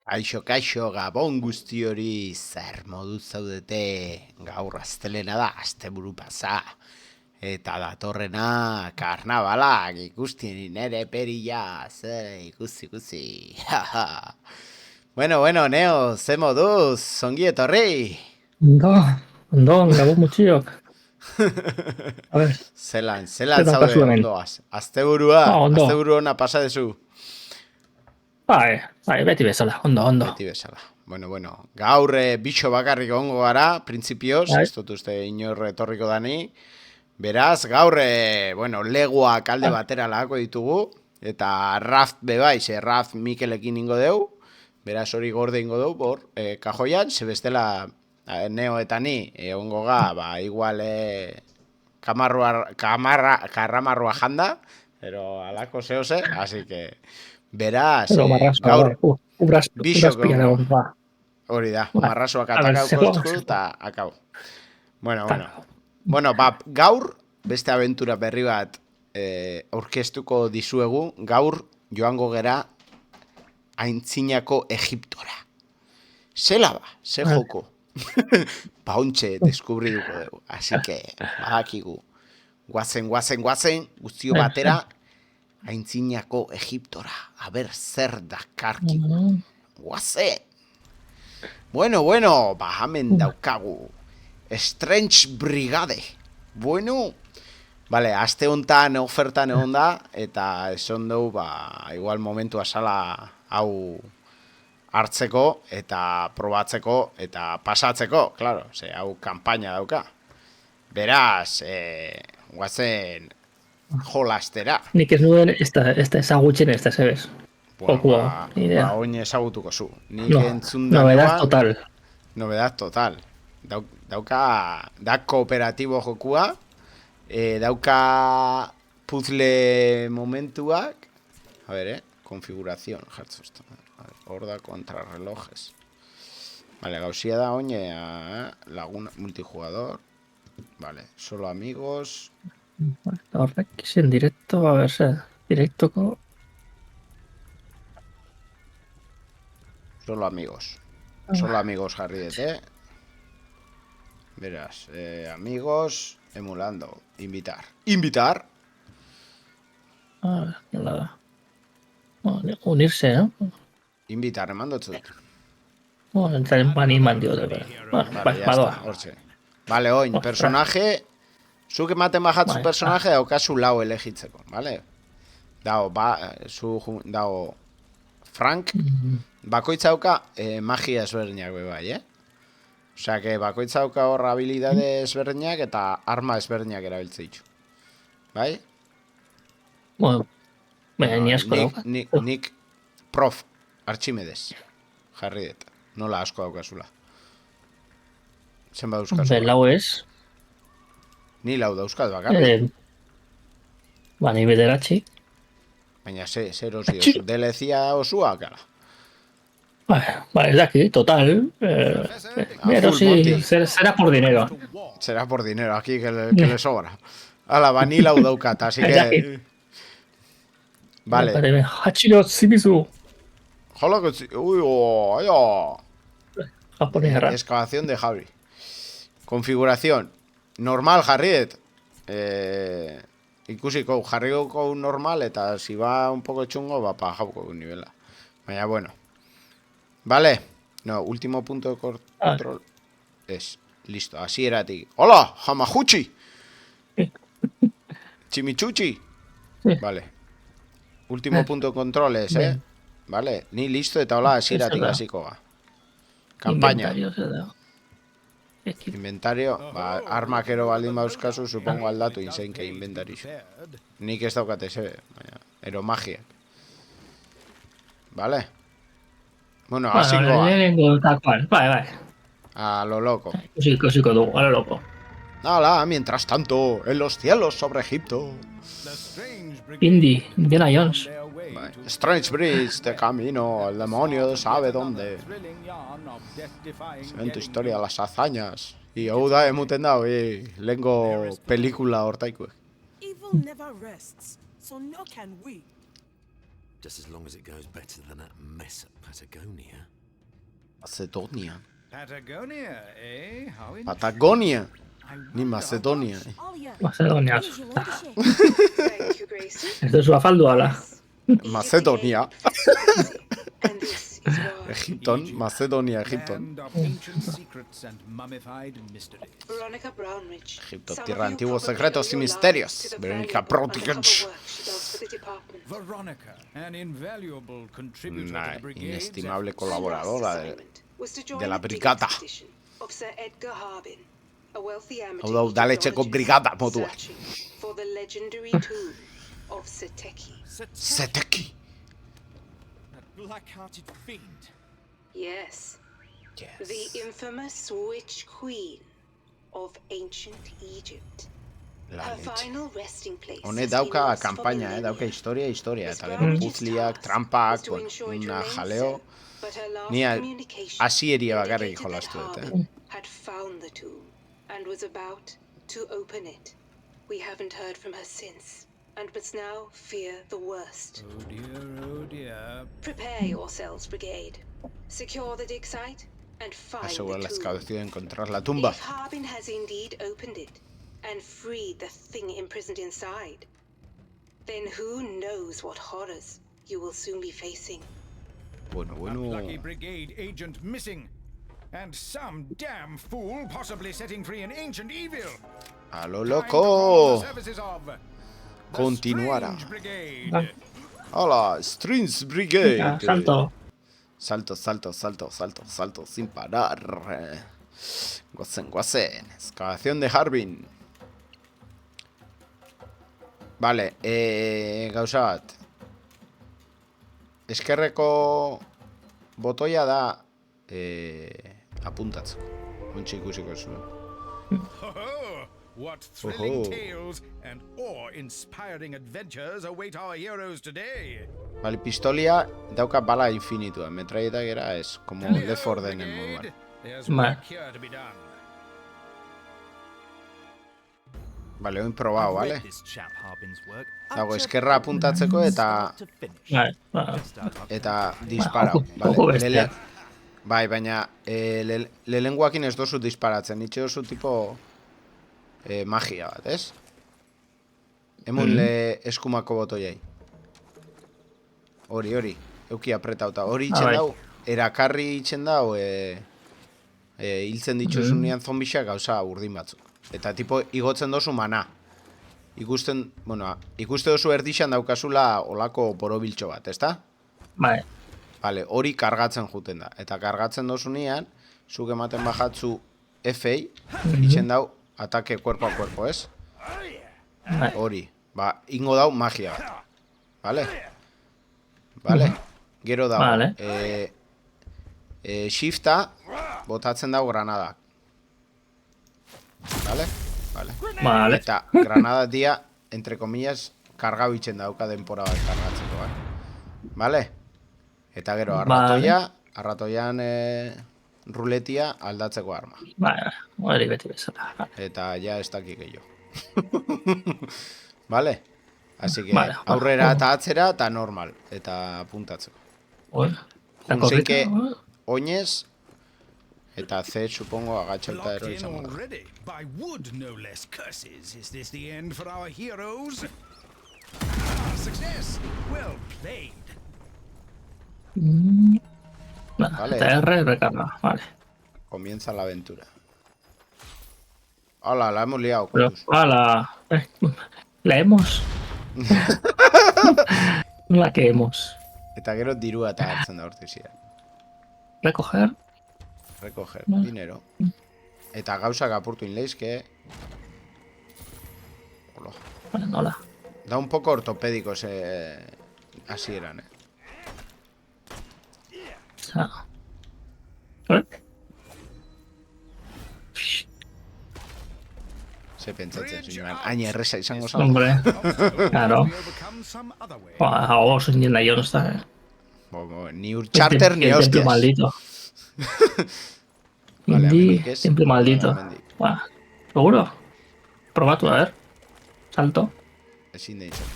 Kaixo, gabon guzti hori zer modu zaudete gaur astelena da, asteburu pasa. Eta datorrena karnabalak ikusten nere perilla, zer ikusi. Bueno, Neo, ze moduz, zongi etorri. Ondo, gabon mutxiok. A ver, Zelan zer zaude, daukazu hemen? ondoaz. Asteburu Ondo. ona pasa dezu. Bai, beti bezala, ondo. Beti bezala. Bueno. Gaur bitxo bakarrik ongo gara, printzipioz, Bai, ez dut uste inor etorriko dani. Beraz, gaur, leguak alde batera lagako ditugu, eta Raft bebaiz, Raft Mikelekin ingo deu, beraz hori gorde ingo deu, bor, kajoian, zebestela Neo eta ni, ongo ga, igual, karramarroa janda, pero alako zehose, así que, beraz, edo marrazoa, bai. gaur, bixok Urrazpian ongo. egon, ba. Hori da, Bai. marrazoak A ver, atakauko estku eta akau. Bueno. Gaur beste abentura berri bat aurkeztuko dizuegu. Gaur joango gera aintzinako Egiptora. Zela ze joko. Pauntxe deskubriduko dugu. Así que, badakigu. Guazen, guztio batera aintzinako Egiptora. A ber, zer dakarkigu. Guazen. Bueno, hemen daukagu. Strange Brigade. Bueno, vale, aste hontan ofertan egon da, eta esan dugu, igual momentua sala hau hartzeko, eta probatzeko, eta pasatzeko, claro, ze hau kanpaina dauka. Beraz, guazen jolastera. Nik ez nuen, ez da ezagutzen ez da, zebez. Jokua, idea. Oin ezagutuko zu. Nik No, entzun da novedad total. Novedad total. Dauka, da kooperatibo jokua, dauka puzzle momentuak, a ver, configuración, horda contra relojes. Vale, gauzia da oine, laguna, multijugador, vale, solo amigos. Horrek, en directo, a ver, directoko. Solo amigos jarri dete. Verás, amigos, emulando, invitar. Nada. Unirse, ¿no? Invitar, emando txut. Entzaren bani mandio da. Vale, ya está, hortxe. Vale, oin, personaje, zuk ematen bajatzu personaje daukazu lau elegitzeko, vale? Dago Frank, bakoitza dauka magia ezberdinak bai, Osea, que bakoitza dauka hor habilidade ezberdinak eta arma ezberdinak erabiltze ditu. Bai? Bueno, ni asko dauka. Nik prof, Archimedes, jarri dut. Nola asko daukazula. Zenba dauzkazula? Lau ez. Ni lau dauzkaz bakarrik. Ni bederatzi. Baina zer osi osu. Delezia osua, kala. Ez daki, total. Pero sí, será por dinero. Será por dinero, aquí que le sobra. Ala, ni lau daukat, así que... Vale. Hachiro Shimizu. Hola, que... Uy, Japonés erran. Excavación de Javi. Configuración. Normal jarriet. Ikusiko, jarriko normal, eta si va un poco chungo, va para jauko nivela. Baina, bueno. Vale. No, último punto de control. Es, listo, así era ti. Hola, Hamajuchi. Chimichuchi. Vale. Último punto de control es, Vale, ni listo eta hola, así era ti, hasiko ga. Campaña. Inventario, armakero baldin bauzkazu, supongo aldatu inseinke inventarizu. Nik ez daukate zebe, baina, eromagia. Vale. Bueno, hasiko ga. Bai. A lo loco. Ikusiko dugu, a lo loco. Hala, mientras tanto, en los cielos sobre Egipto. Indiana Jones. Strange Bridge, de camino, el demonio sabe dónde. En tu historia, las hazañas. Y hau da emuten dau, lengo pelikula hortaikuek. Just as long as it goes better than that mess at Patagonia. Macedonia. Patagonia, eh? How interesting. Patagonia. I Ni wonder Macedonia. Macedonia. Thank you, Grayson. Esto es Afalduala. Macedonia. And this is why Egipton. Macedonia, Egipton. Land of ancient secrets and mummified mysteries. Veronica Brownridge. Egipto, Some tierra of you antiguos probably secretos y owe your misterios. lives to the Verónica valuable Protigens. undercover work she does for the department. Veronica, an invaluable contributor Una to the brigade. inestimable Her colaboradora last de... assignment was to join de la the digging brigada. expedition of Sir Edgar Harbin, a wealthy amateur Hau da letxeko Egyptologist brigada modua. searching for the legendary tomb of Seteki. Seteki. That black-hearted fiend. Yes, Yes. the infamous witch queen of ancient Egypt. La Her leche. final resting place Honek has been dauka lost for kanpaina, millennia. dauka historia. Miss Eta gero Brownridge's puzliak, task trampak, was to ensure it una remained jaleo. so, but her last Ni communication hasieria bakarrik indicated that jolastu dut, Harbin had found the tomb and was about to open it. We haven't heard from her since, and must now fear the worst. Oh dear, oh dear. Prepare yourselves, brigade. Secure the dig site and find Asegura la the tomb. excavación de encontrar la tumba. If Harbin has indeed opened it and freed the thing imprisoned inside, then who knows what horrors you will soon be facing. Bueno, A bueno. plucky brigade agent missing. And some damn fool possibly setting free an ancient evil. A lo Time to call loco. the services of the Continuará. Strange Brigade. Ah. Hola, Strings Venga, Brigade. salto. Salto, salto, salto, salto, salto, sin parar. Guasen, guasen. Excavación de Harbin. Vale, gauza bat. Eskerreko botoia da apuntatzeko. Ontsi ikusiko zuen. Ho-ho! What thrilling Ho-ho. tales and awe-inspiring adventures await our heroes today. Vale, pistolia dauka bala infinitua. Metralleta gera ez, como Left 4 Dead-en moduan. There's Vale. work here to be done. Vale, oin probau, I've vale? read this chap Harbin's work. Dago eskerra apuntatzeko eta Start to finish. Vale, vale. eta disparau, Joko vale? bestia. Bai, baina lehenguakin ez dozu disparatzen, itxe dozu tipo magia bat, ez? Emun eskumako botoiai. Hori, euki apretauta. Hori itxen bai. dau, erakarri itxen dau, hiltzen dituzunean zombixak gauza urdin batzuk. Eta tipo igotzen dozu mana. Ikusten dozu erdixan daukazula olako borobiltxo bat, ezta? Vale. Vale, hori kargatzen juten da. Eta kargatzen dozunean, zuk ematen bajatzu F-ei, itxen dau atake cuerpo a cuerpo, ez? Vale. Hori. Ba, ingo dau magia bat. Vale? Vale? Gero dau. Vale. Shifta, botatzen dau granadak. Vale? Vale. Vale. Eta granada dia, entre comillas, kargau itxen dauka denpora bat kargatzeko, vale? Eta gero, arratoian ruletia aldatzeko arma. Vale, hori beti bezala. Vale. Eta ja ez dakik gehiago. Vale? Así que Vale. aurrera eta atzera eta normal. Eta apuntatzeko. Bueno, la Junzeike corrita, oinez eta C, supongo, agatxauta ero Locked in izango da. already. By wood, no less. Curses. Is this the end for our heroes? Ah, success! Well played. Nada, Vale. TR recarga, vale. Comienza la aventura. Hola, la hemos liado, Pero, Cotus. ¡hala! Leemos. La que hemos. Eta gero dirua eta hartzen da hortizia. Recoger. Recoger dinero. Eta gauzak apurtu inleizke. Hola. Vale, nola. Da un poco ortopédico ese hasieran, Ah. ¿Eh? Se pentsatzen zinuan, hain erresa izango zen. Hombre. Claro. We overcome some other way. Oh, soy ni en la yo no está, eh. Ni Uncharter ni El templo hostias. maldito. Vale, Indie, amendik ez. templo maldito. Vale, amendik. Buah, ¿seguro? Proba tú, a ver. Salto. Ezin da izan.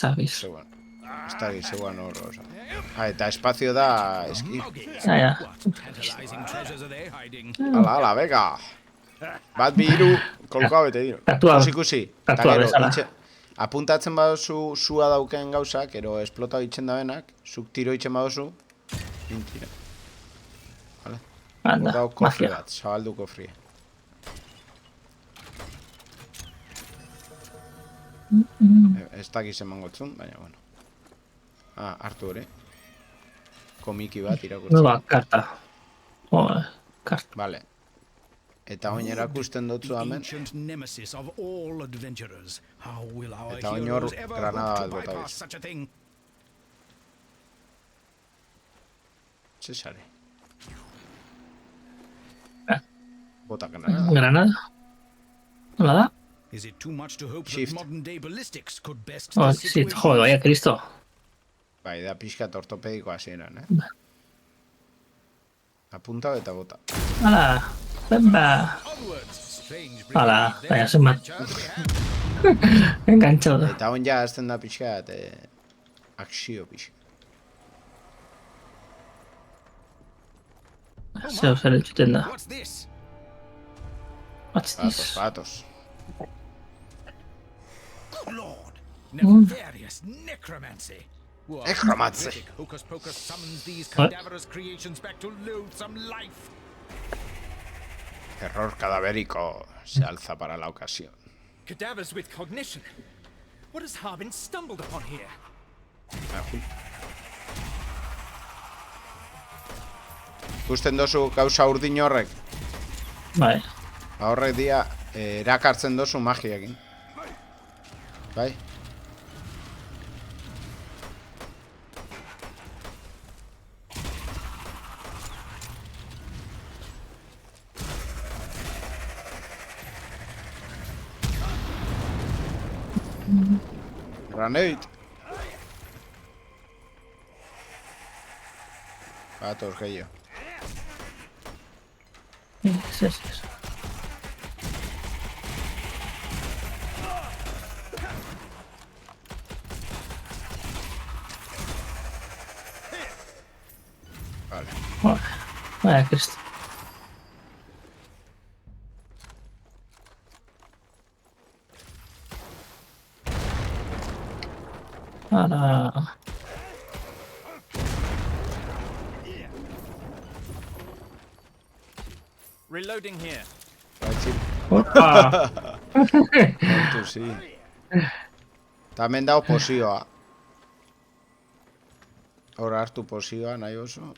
Sabis. Zegoen. Ez da zegoen hor, oza. Eta espazio da eski. Ja. What tantalizing treasures are they hiding? Ala, bega. Bat bi hiru, kolkoa bete diro. Katua. Kusi. Eta Katua gero, bezala. apuntatzen baduzu sua dauken gauzak, ero esplota itzen da benak, zuk tiro itzen baduzu, intira. Vale? Anda, Hor kofre magia. bat, zabaldu kofria. Ez dakiz eman gotzun, baina, bueno. Hartu hori. Komiki bat irakurtzen. Nueva karta. Joder, karta. Vale. Eta oin erakusten dutzu The hemen. ancient nemesis of all adventurers. How will our Eta oin hor heroes ever granada hope to bat bota bypass biz. such a thing? Zesare. Bota Mm. granada. Granada. Nola da? Is it too much to hope Shift. that modern day ballistics could best Oh, this sí, situation? joder, vaya Cristo. Bai, da pixkat ortopediko hasieran, Apunta eta bota. Hala, venga. Onwards, strange Hala, brigade, vaya there's zenbat. adventure to be had. Enganchado. Eta on ja azten da pixkat, akzio pixkat. Zeo zer entzuten da. What's this? What's Patos, this? patos. Good lord! Nefarious necromancy! What Necromancy. horrific hocus pocus summons these What? cadaverous creations back to loathsome life. Terror cadavérico se alza para la ocasión. Cadavers with cognition. What has Harbin stumbled upon here? Ikusten dozu gauza urdin horrek? Vale. Horrek dia erakartzen dozu magiakin. Bai? Granate. Patos, gehiago. Ez. Vale. Joder, vaya Cristo. Hala. Reloading here. Baitzi, Opa! kontu, zi. Eta hemen dago posioa. Hor hartu posioa, nahi oso.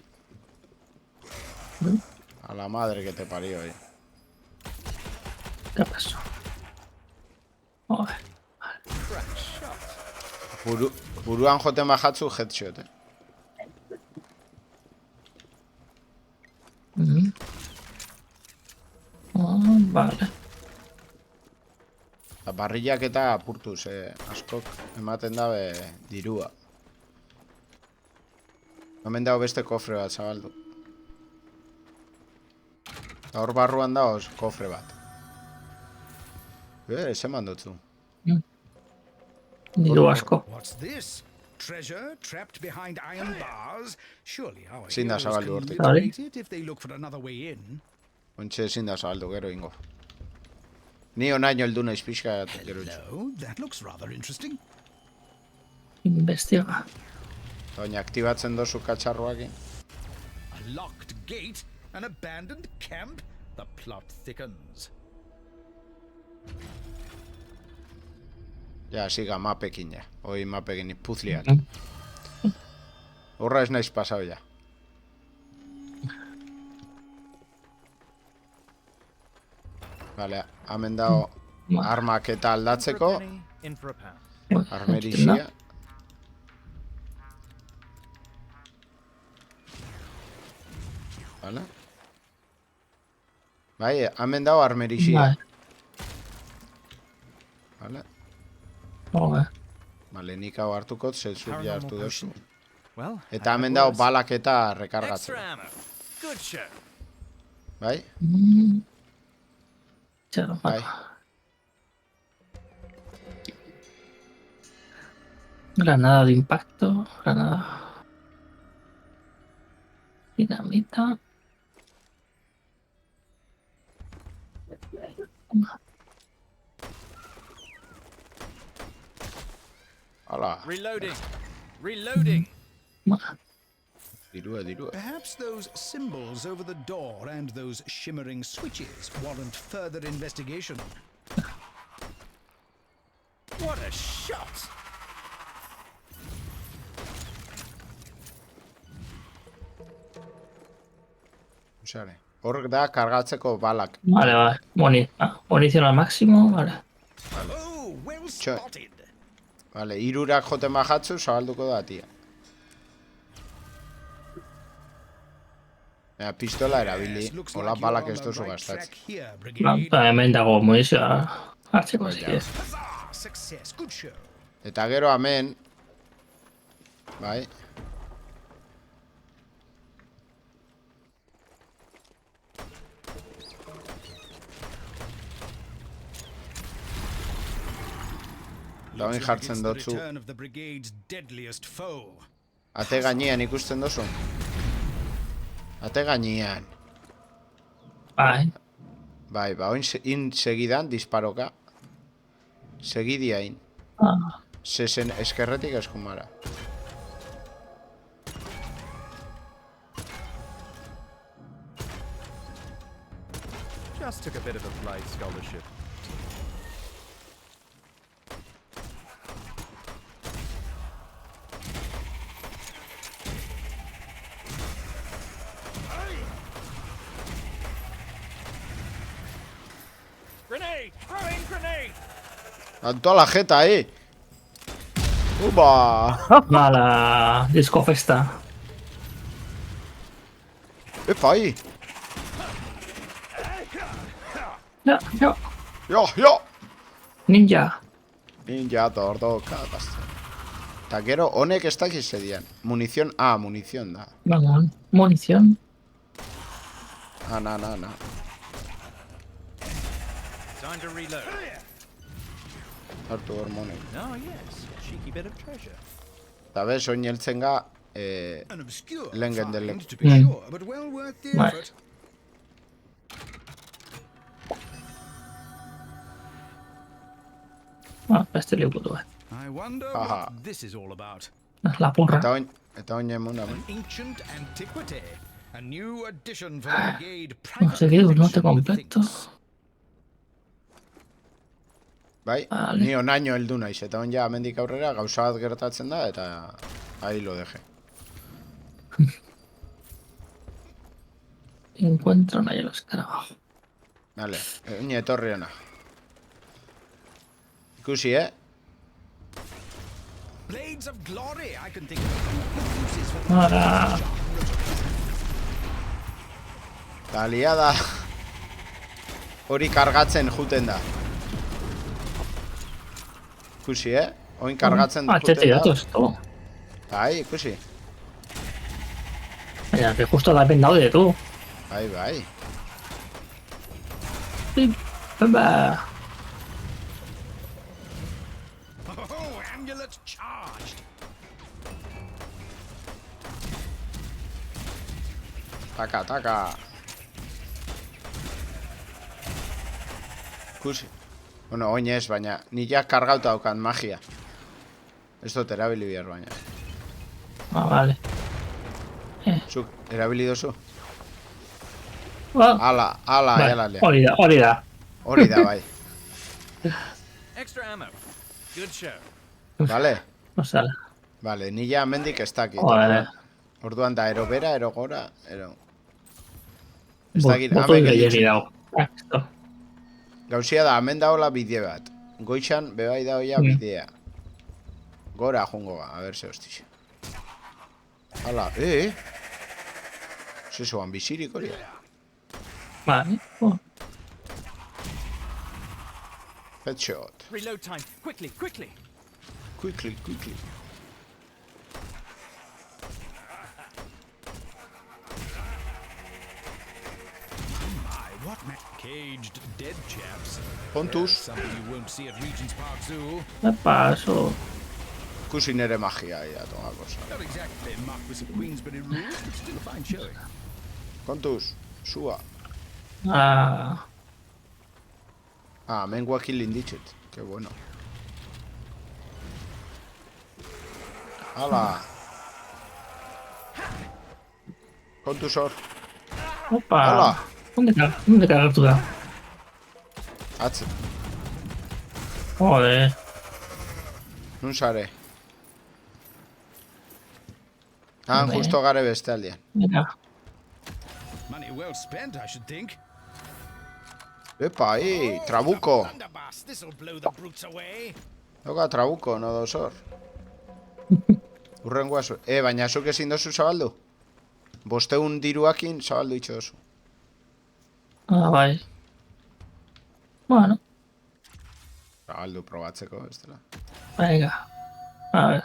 A la madre que te parió, ¿Qué pasó? Joder. Buruan joten bajatzu headshot, Vale. Barrillak eta apurtuz, askok ematen dabe dirua. Hemen dago beste kofre bat, zabaldu. Eta hor barruan dago kofre bat. Ez eman dutzu. Diru asko. What's this? Treasure trapped behind iron bars? Surely our Ezin da heroes zabaldu can hortik. liberate it if they look for another way in. Ontxe ezin da zabaldu, gero ingo. Ni onaino heldu naiz pixka gero itxu. No, that looks rather interesting. Investiga. Oina aktibatzen dozu katxarroakin. A locked gate, an abandoned camp. The plot thickens. Ja, siga mapekin ja. Hoi mapekin puzliak. Horra ez naiz pasau ja. Vale, hemen dago armak eta aldatzeko. In for a pound. Armerixia. Vale. Bai, hemen dago armerixia. Vale. Vale. Joder. Vale, nik hau hartuko, zezuk ja Paranormal hartu duzu. potion. Well, Eta I hemen have dago worse. balak eta Extra rekargatzeko. ammo. Good show. Bai? Txero, Bai. Granada de impacto. Granada. Dinamita. Hala, Reloading. Reloading. dirua. Perhaps those symbols over the door and those shimmering switches warrant further investigation. What a shot! Sare. Hor da kargatzeko balak. Vale. Munición al máximo. Vale. Oh, well Sure. spotted. Vale, irurak joten bajatzu, zabalduko da, tia. Pistola erabili. Yes, looks Hola like you're balak on ez the duzu right gastatzen. track here, Ba, Brigade. hemen dago munizioa hartzeko zikiez. Huzzah! Success. Good show. Eta gero hemen, bai, da Looks like jartzen it's the dotzu. return of the brigade's deadliest foe. Ate gainean ikusten dozu. Ate gainean. Bai. Bai, ba, oin segidan disparoka. Segidiain. Ah, Sesen eskerretik eskumara. Just took a bit of a flight scholarship. Grenade! Throwing grenade! Alto a la jeta, Uba! a la disco festa. Epa, ahí. Ja. Jo! Ninja. Ninja, tordo, katazte. Eta gero, honek ez dakiz zedian. Munición, munición da. Vamos. Munición. Na. Time to reload. Hartu hormonek. Oh, yes. Cheeky bit of treasure. Eta bez, oin heltzen ga, An obscure Lengen del find, Lek. to be sure, but well worth the Right. effort. Beste liukutu bat. I wonder Haha. what this is all about. Lapurra. eta oin emuna. An ancient antiquity. A new addition for the brigade Seguido, no te collection of completo. things. Bai, Vale. ni onaino heldu naiz. Eta oin ja, amendik aurrera, gauza bat gertatzen da, eta ahí lo deje. Encuentro un el escarabajo. Vale, oin etorri ona. Ikusi, Blades of glory. I can think of a few uses for Ahora. Eta aliada hori kargatzen juten da. Ikusi, oin kargatzen Txete juten dato da. esto. Bai, ikusi. Mira, que justo da daude, tú. Bai. Ba. Oh, amulets charged. Taka. Ikusi. Bueno, oin ez, baina ni ja kargauta daukan magia. Ez dut erabili behar baina. Vale. Zuk, erabili dozu? Ba. Ala, Vale. jalale. Hori da. Hori da, bai. Extra ammo. Good show. Vale? Osala. Vale, ni ja mendik ez dakit. Vale. Orduan da, ero bera, ero gora, ero... Ez dakit, Boto hemen gehiagi gelditzen. dago. Esto. Gauzia da, hemen daola bide bat. Goixan, bebai daoia bidea. Gora jungo ga, a ber ze hostixe. Hala, Zesoan bizirik hori. Vale. Headshot. Reload time. Quickly. Quickly. What caged dead chaps? Pontus. Something you won't see at Regent's Park Zoo. Me paso. Ikusi nere magia, ya, toma cosa. Not exactly Marquis of Queensberry rules, but still a fine showing. Kontuz, sua. Ah, Mengua killing ditut. Qué bueno. Hala. Kontuz hor. opa. Hola. ¿Dónde cagartu da? Atze. Joder. Nun sare. Hombre. Justo gare beste aldean. Mira. Money well spent, I should think. Epa, trabuko. Thunderbass, this'll blow the brutes away. Doka trabuko, no dosor. Urrengoa zu. Baina zuk ezin dozu zabaldu? 500 diruakin zabaldu itxo dozu. Ah, bai. Bueno, Zabaldu probatzeko, ez dela. venga. A ver.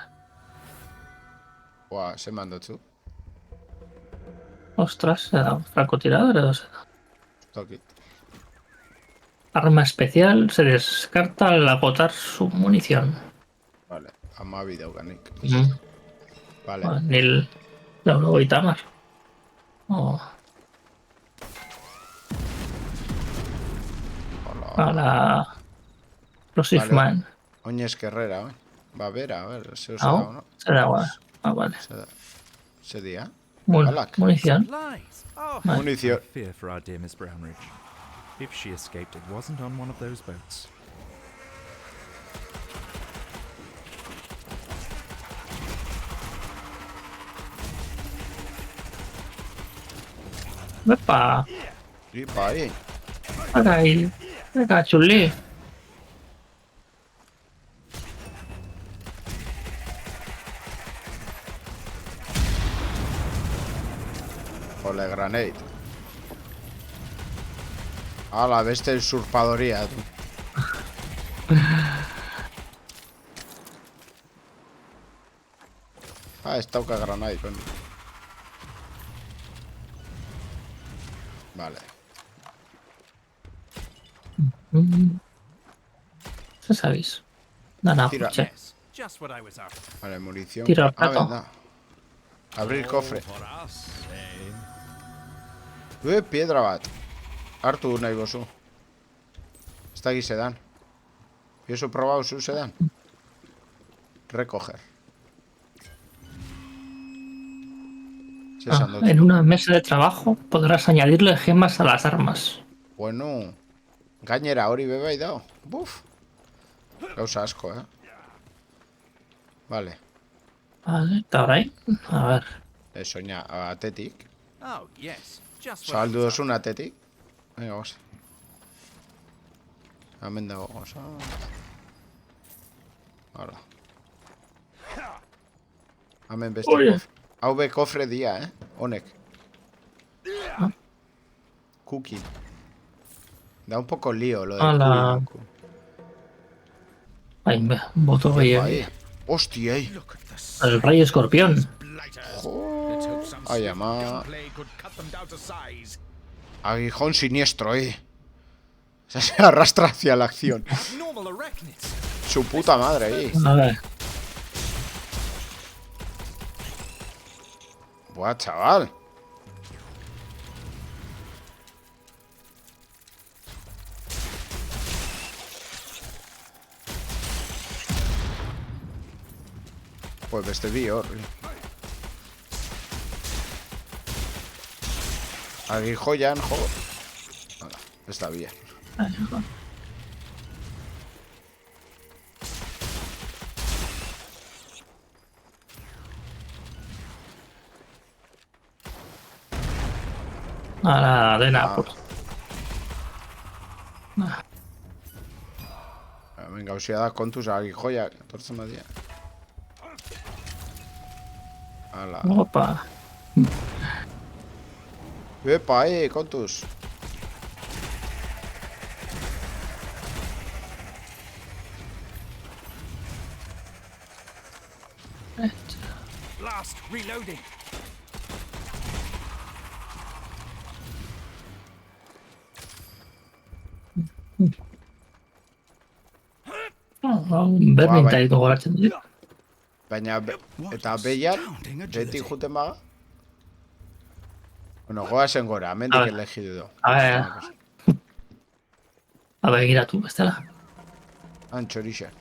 Ze mandotzu. Ostras, se da un francotirador o se da. Toki. Arma especial, se descarta al agotar su munición. Vale, amabi daukanik. Vale. Bueno, ni el laurogeita hamar. Oh, Hola. a la Explosive Vale. Man. Oinez Guerrera, oi? Ba, bera, a ver, zeu Ah, zera, no? se da igual. Ah, vale. Ze dia? Balak. Munición. Lies. Oh, Vale. Munizio. Fear for our dear Miss Brownridge. If she escaped, it wasn't on one of those boats. Epa. Ipa, Acá ahí. Acá, chulí. Ole granate. Ala, beste usurpadoria, tu. Ez dauka granate, con. Vale. ¿Qué sabéis? Nada, Tira. coche. yes. Just what I was after. Vale, munición. Tiro al plato. Venga. Abrir cofre. For us, eh? Piedra bat. Hartu nahi bozu. Ez da sedan. ¿Eso probado su sedan? Recoger. En una mesa de trabajo podrás añadirle gemas a las armas. Bueno. Gainera hori bebai dao. Buf. Gauza asko, Vale. Vale, está por ahí. A ver. Soña, atetik. Oh, yes. Just what I Zabaldu was dozun atetik. Venga, goza. Hemen dago, goza. Hala. Hemen beste Oye. kofre. Hau be kofre dia, Honek. Cookie. Da un poco lío lo del Hala. cookie. Ahí me voto ahí. Ahí. Hostia, Look at this. El rey escorpión. Blighters. Let's hope some Ay, slick ama. gunplay could cut them down to size. Aguijón siniestro, O sea, se arrastra hacia la acción. normal arachnids. Su puta madre, A ver. Buah, chaval. Pues beste bi hor. Aguijoian, jo. Hala, ez da bien. A la de Napur. Venga, hausia da kontuz aguijoiak. Etortzen badia. Hala. Opa. Epa, kontuz. Blast. Reloading. Berdin bai. taiko goratzen dut. Baina, What eta behian, astounding beti agility. juten baga? Bueno, goazen gora, amendik A ver. elegidu do. A ver. Begiratu, bestela. Antxorixak.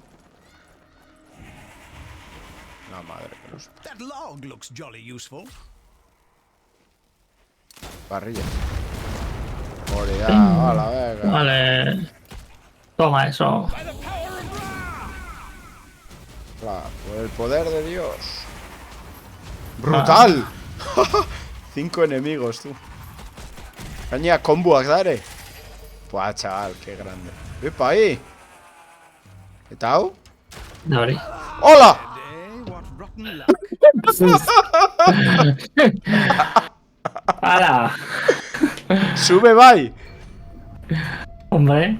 La madre que los... That log looks jolly useful. Parrilla. Hori da, hala, venga. Vale. Toma eso. Por el poder de Dios. ¡Brutal! 5 enemigos, tú. Gaina, kombuak dare. Buah, chaval, qué grande. Epa, ahí. Eta hau? Da hori. ¡Hola! Eh, what rotten luck. ¡Hala! Sube bai! Hombre.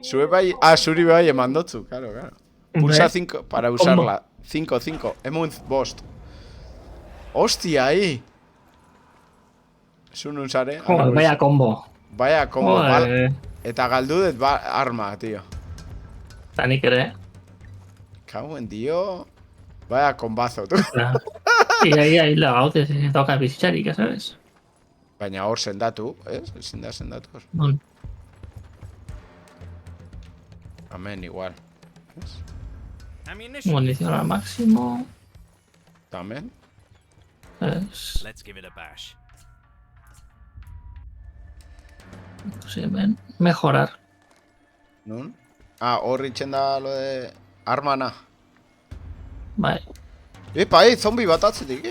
Sube bai... Ah, zuri bai eman dotzu, claro, claro. Pulsa 5 para usarla. 5, 5. Emunt bost. Hostia, ahí. Zun usare. Joder, vaya combo. Vaya, como bal. Joder. Eta galdudet arma, tío. Eta nik ere. Cago en tío. Vaya combazo, tú. Y ahí la gaude se toca bizitzarik, ¿sabes? Baina hor sendatu, ez? Ezin da sendatu hor. Non. Amen, igual. Ez? Ammunition. Munición al máximo. Tamen. Es... Let's give it a bash. Sí, mejorar. Nun? Ah, hor itxen da lo de... Armana. Vale. Epa, zombi bat atzetik,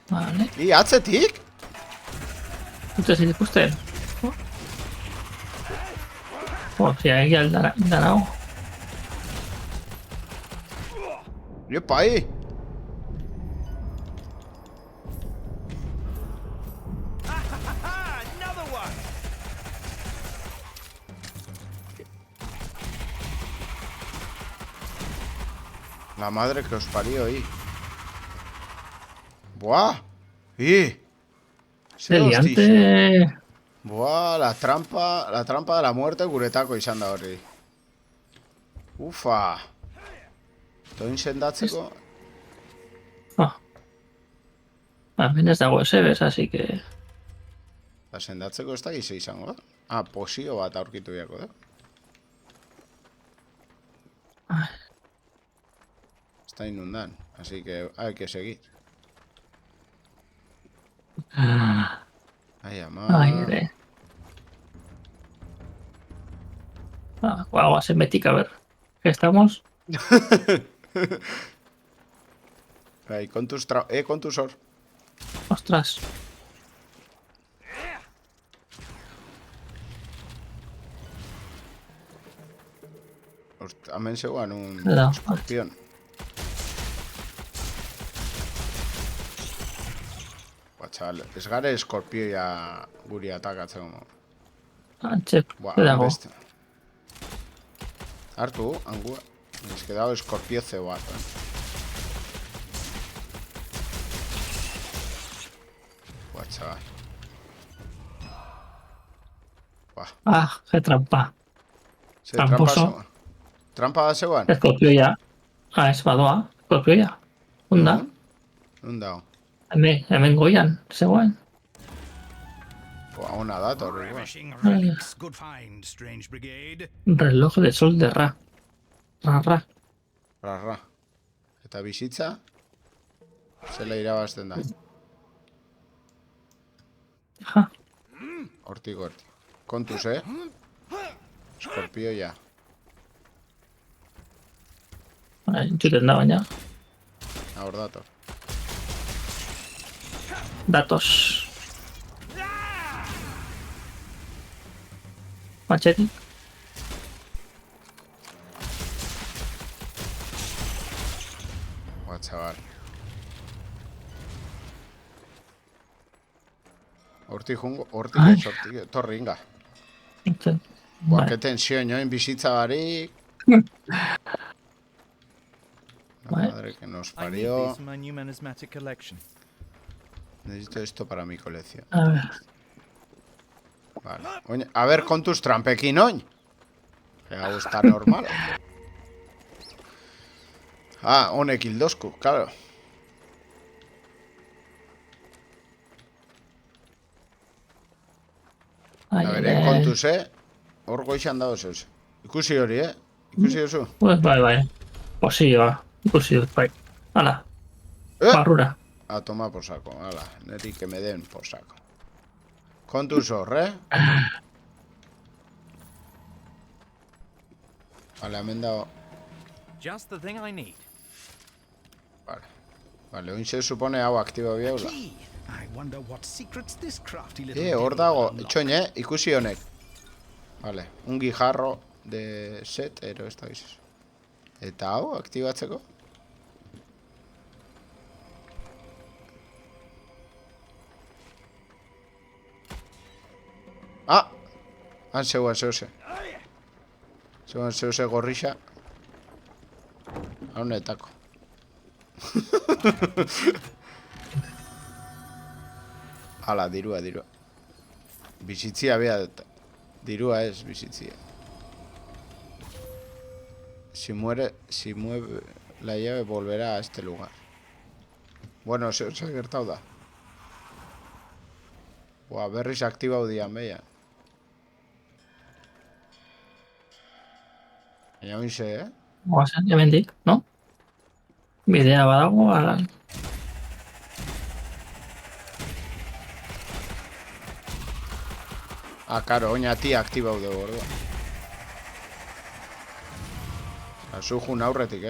Vale. Atzetik? Dute zin ikusten. Si aquí al danao. Epa, Ah, another one. La madre que os parió, Buah. Zer El hostiz. liante. Buah, la trampa de la muerte guretako izan da hori. Ufa. Toin sendatzeko... Hemen ez dago esebes, así que... Eta sendatzeko ez da gize izango da. Ah, posio bat aurkitu biako da. Está inundan, así que hay que seguir. Ay, ama. Aire. Agua semética, a ver. ¿Qué estamos? Ay, con tus or. Ostras. Hemen zegoan un No. escorpión. Chaval, ez gare eskorpioia guri atakatzeko. Antxe, Buah, dago. beste. Hartu, angua. Ez que dago eskorpio zeo bat, Buah, chaval. Buah. Qué trampa. Ze Tramposo. trampa zegoan. Trampa bat zegoan? Eskorpioia. Ez badoa. Eskorpioia. Unda. Non dago? Hemen goian, zegoen. Buah, ona da, torri. Ravishing relics. Good find, strange brigade. Reloj de sol de Ra. Ra. Ra. Eta bizitza? Zela irabazten da. Ja. Hortik. Kontuz, Eskorpioia. Entzuten da baina. Hor dator. Datos. Machete. Buah, chaval. Hortik jungo, hortik torri inga. Buah, que tensión, join bizitza barik. La madre que nos I need parió. these for my new numismatic collection. Necesito esto para mi colección. A ver. Vale. Oye, a ver, kontuz trampekin, oin. Hau está normal. Ah, honek hildosku, claro. Ai, A ai, ber, ai. kontuz, hor goizan dago zeuz. Ikusi hori, Ikusi duzu? Pues bai. Posioa. Ikusi dut, bai. Hala, barrura. A toma por saco, ala, neri que me den por saco. Kontuz hor, Vale, hemen dago. Just the thing I need. Vale, oin se supone hau aktiba biaula. Key. I wonder what secrets this crafty little Hor devil dago, will unlock. itxoin, ikusi honek. Vale, un guijarro de set, ero ez da gizuz. Eta hau, aktibatzeko? Ah! Han zeuan zeuse. Zeuan zeuse gorrixa. Haunetako. Hala, dirua. Bizitzia bea. Dirua ez, bizitzia. Si mueve la llave volverá a este lugar. Bueno, se ha gertau da. Buah, berriz aktibau dian beia. Baina oinze, Oazen, hemendik, no? Bidea badago, ala. Ah, karo, oinati aktibau dugu, orduan. Azujun aurretik,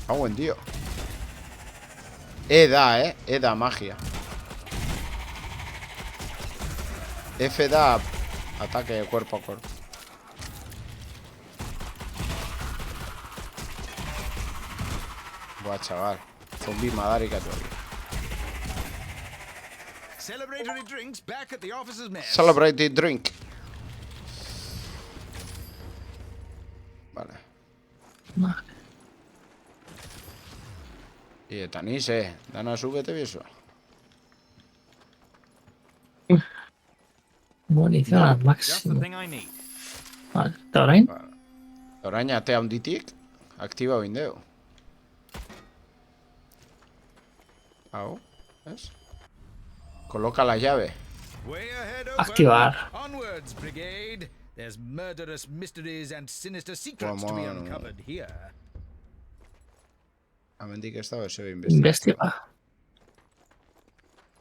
Hauen, tío. Da magia. F da ataque cuerpo a cuerpo. Buah, chaval. Zombi madarikatu hori. Celebratory drinks back at the officers' mess. Celebrate the drink. Vale. Eta niz, dana zu bete biezo. Munición al Just the máximo. thing I need. Vale, eta orain? Orain atea hunditik, aktiba bindeu. Hau, ez? Coloca la llave. Way ahead, Activar. Onwards, brigade. There's murderous mysteries and sinister secrets to be uncovered here. Amendik ez dago zeu Investiga.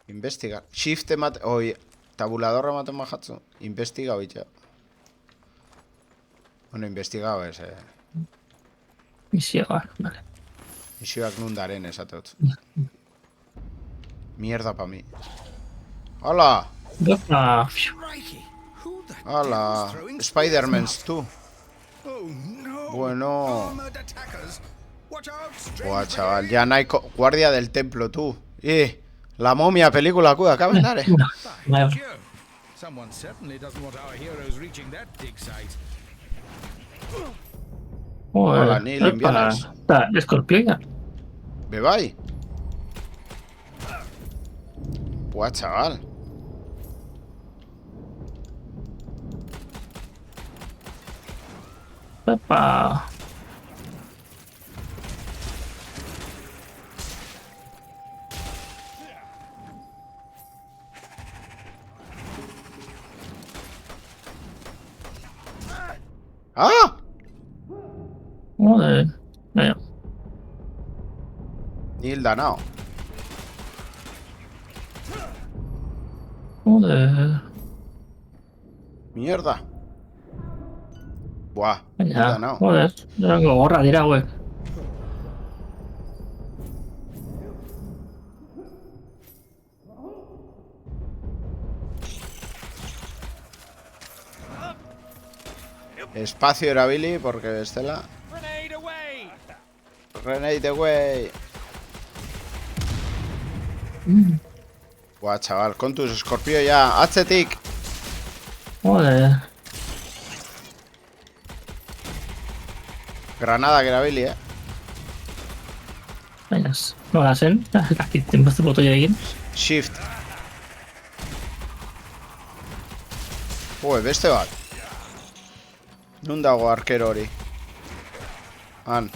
Investigar. Shift emate... Oi, tabuladorra ematen majatzu. Investiga bitxa. Bueno, investigao ez, Misioa, vale. Misioak nundaren esateot. Mierda pa mi. Hala! Opa, Crikey, who the Hala! devil's throwing Spider-Mans, tu. Oh no! Bueno. Armored attackers! Watch out! strange Buah, chaval, brigade. ya naiko... Guardia del templo, tu. La momia película kuda, caben dare. vale. Joe, someone certainly doesn't want our heroes reaching that dig site. Hola, ni limpianas. Eta, eskorpioia. Bebai. Buah, chaval. Opa. ¡Ah! Joder. Venga. Ni el danao. Joder. Mierda. Buah, ni el Baina, danao. joder. Gogorra dira hauek. Espacio erabili, porque bestela... Grenade away! Grenade away. Buah, chaval, kontuz, eskorpio ya, atzetik. Joder. Granada erabili, Baina, nola zen? Dakit, enbazte botoia egin. Shift. Beste bat. Nun dago arkero hori? Han.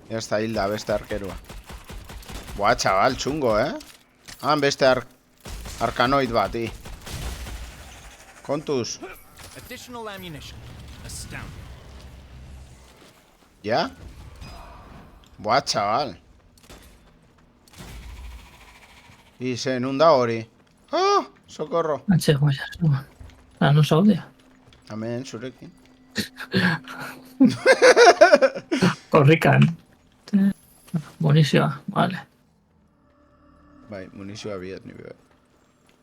Ya está hilda beste arkeroa. Buah, chaval, txungo, Han beste arkanoid bat, Kontuz. Additional ammunition. Astounding. ¿Ya? Buah, chaval. Y se inunda hori. ¡Ah! Socorro. No saude. Hemen, zurekin. Korrikan. Munizioa, vale. Bai, munizioa biet ni bai.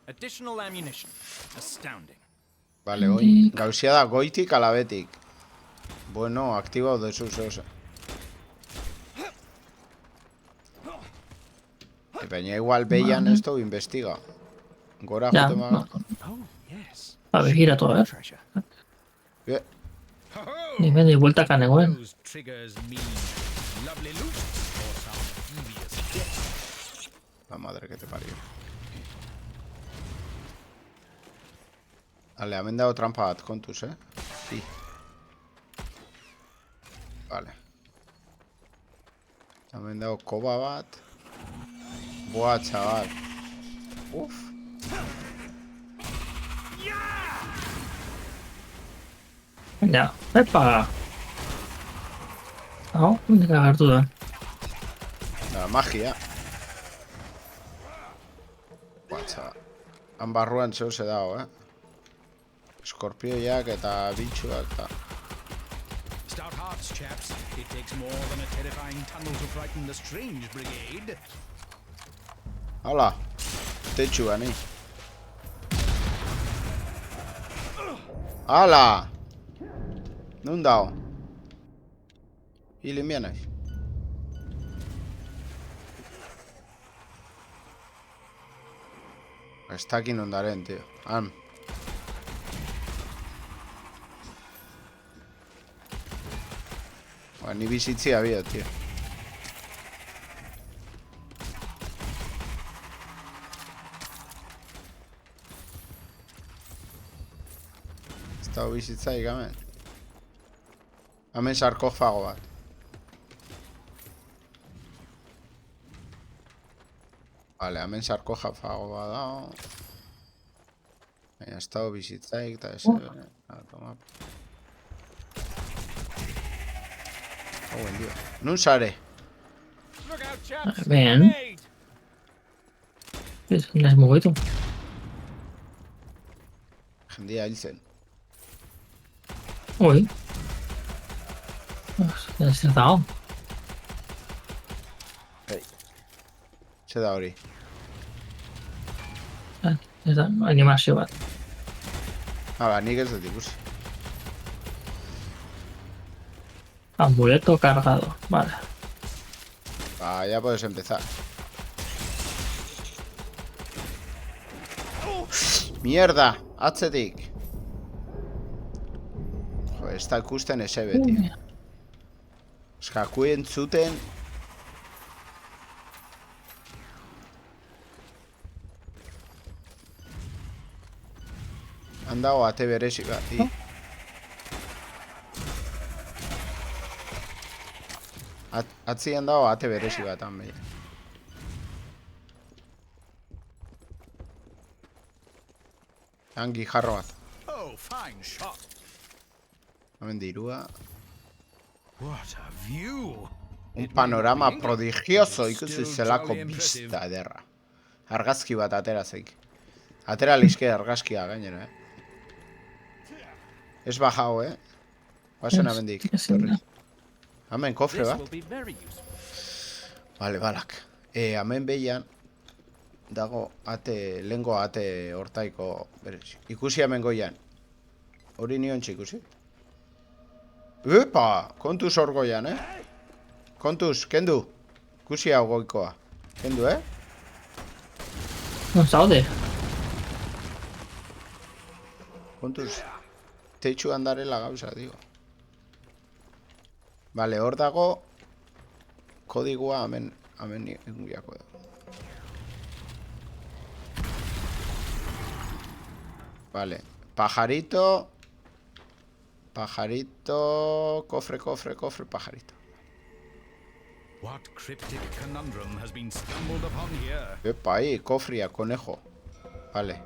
Additional ammunition. Astounding. Vale, oin. Gauzia da goitik alabetik. Bueno, aktibau dezu zeusa. Baina igual beian ez dugu investiga. Gora Ja, jote maga. Oh, yes. Begiratu, Treasure. Ni mendi bueltakan egoen. Those triggers mean lovely loot or some devious death. La madre que te parió. Vale, hemen dago trampa bat, kontuz, Sí. Vale. Hemen dago koba bat. Buah, chaval. Uf. Ja, epa. Hau, nik agertu da. La magia. Buah, chaval. Han barruan zeuze dago, Eskorpioiak eta bitxuak eta... Stout hearts, chaps. It takes more than a terrifying tunnel to frighten the Strange Brigade. Hala. Tetxua, ni. Hala! Nun dago? Hilin bian naiz. Ez dakin ondaren, tío. Han. Ni bizitzia bia, tío. Ez dago bizitzaik, hemen. Hemen sarkofago bat. Vale, hemen sarkofago bat dago. Baina ez dago bizitzaik, eta ez... Toma. Buen dio. Nun sare. Look out, chaps. Bien. Grenade. Naiz mugitu. Jendia hil zen. Ui. Ez dago. Ze da hori. Ez da, animazio bat. Ba, nik ez dut ikusi. Amuleto cargado, vale. Ba, ya puedes empezar. Mierda, atzetik. Jo, ez da ikusten ese beti. Eskakuen zuten. Handago ate berezi bat, Atzien dago ate berezi bat, han behin. Han gijarro bat. Oh, fine shot. Hemen dirua. What a view. Un panorama prodigioso ikusi zelako bista ederra. Argazki bat atera zeik. Atera lizke argazkia gainera, Ez bajao, Guazen amendik. Hemen kofre This bat. will be very useful. Vale, balak. Hemen behian dago ate, lengo ate hortaiko berez. Ikusi hemen goian. Hori nion ikusi. Epa! Kontuz hor goian, Kontuz, kendu. Ikusi hau goikoa. Kendu, Non zaude. Kontuz. Teitxuan darela gauza, digo. Vale, hor dago kodigua hemen ingiako da. Vale, pajarito, cofre, pajarito. What cryptic conundrum has been stumbled upon here? Epa, ahí, cofria, conejo. Vale.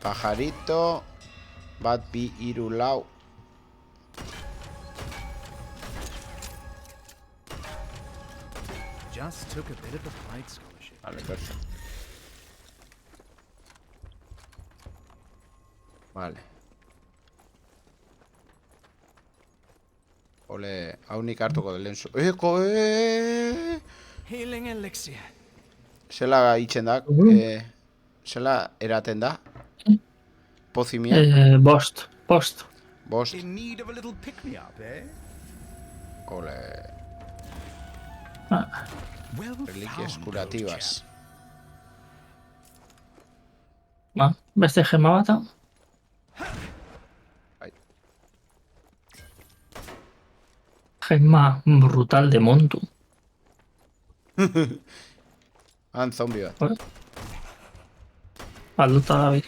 Pajarito, bat bi hiru lau. Just took a bit of the Pride Scholarship. Vale, perfecto. Vale. Ole, haunik hartuko de lehen Healing elixir. Zela itzen da, zela eraten da. Pozimia, Bost. bost. In need of a little pick-me-up, eh? Ole, Well reliquias found, curativas. Beste gema bat hau. Ai. Gema brutal de montu. Han zombi bat. Alduta gabe.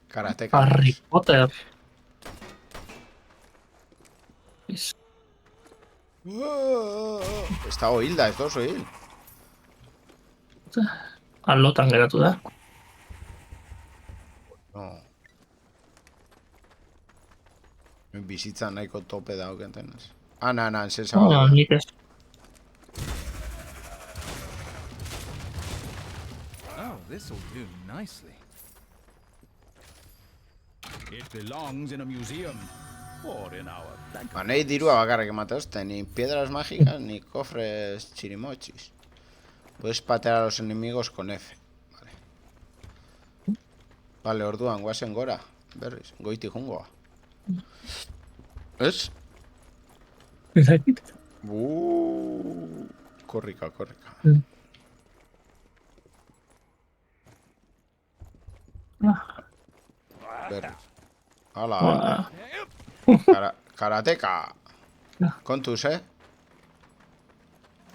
Karateka. Harry Potter. Ez dago hilda, ez oso hil. Allotan geratu da. No. Bizitza nahiko tope daukenten ez. Nan, zesa No, nik ez. Oh, this'll do nicely. It belongs in a museum or in our bank. Nahi dirua bakarrik emate hoste, ni piedras mágicas ni cofres chirimochis. Puedes patear a los enemigos con F. Vale. Vale, orduan, guazen gora. Berriz, goiti jungoa. Ez? Korrika. Berriz. Hala. Karateka. Kontuz,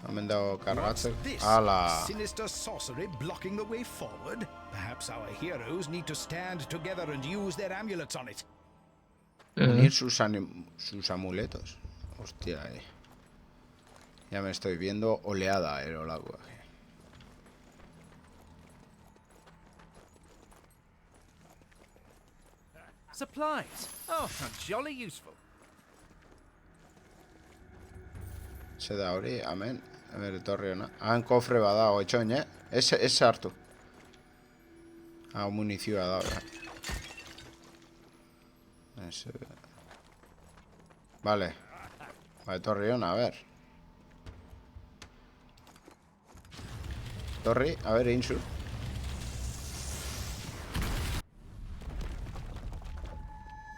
Hemen dago kargatzek. This Hala. sinister sorcery blocking the way forward. Perhaps our heroes need to stand together and use their amulets on it. Unir sus amuletos. Hostia, Ya me estoy viendo oleada el agua. Supplies. Oh, how jolly useful. Se da hori, amen. Hemen etorri hona. Han kofre badago, etxoin, Ez hartu. Munizioa da, Vale. Etorri hona, a ver. Etorri, a ver, insu.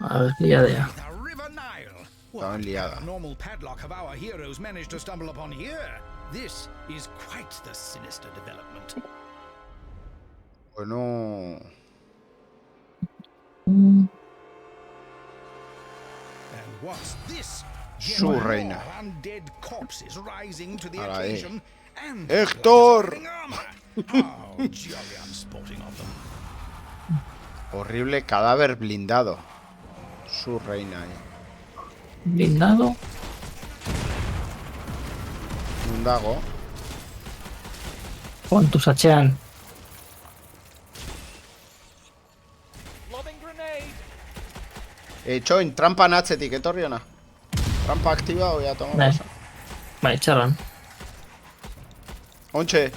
A ver, liadea. The River Nile. Estaban liada. The normal padlock have our heroes managed to stumble upon here? This is quite the sinister development. Bueno. And what's this? Su reina. More undead corpses rising to the Ala, occasion. And Héctor! flattering armor. How jolly unsporting of them. Horrible cadáver blindado. Su reina, Blindado. Un dago. Kontuz atxean. Lobbing grenade. Etxoin, trampa natzetik, etorri hona. Trampa aktiba, oia toma Bai. pasa. Bai, txarran. Ontxe.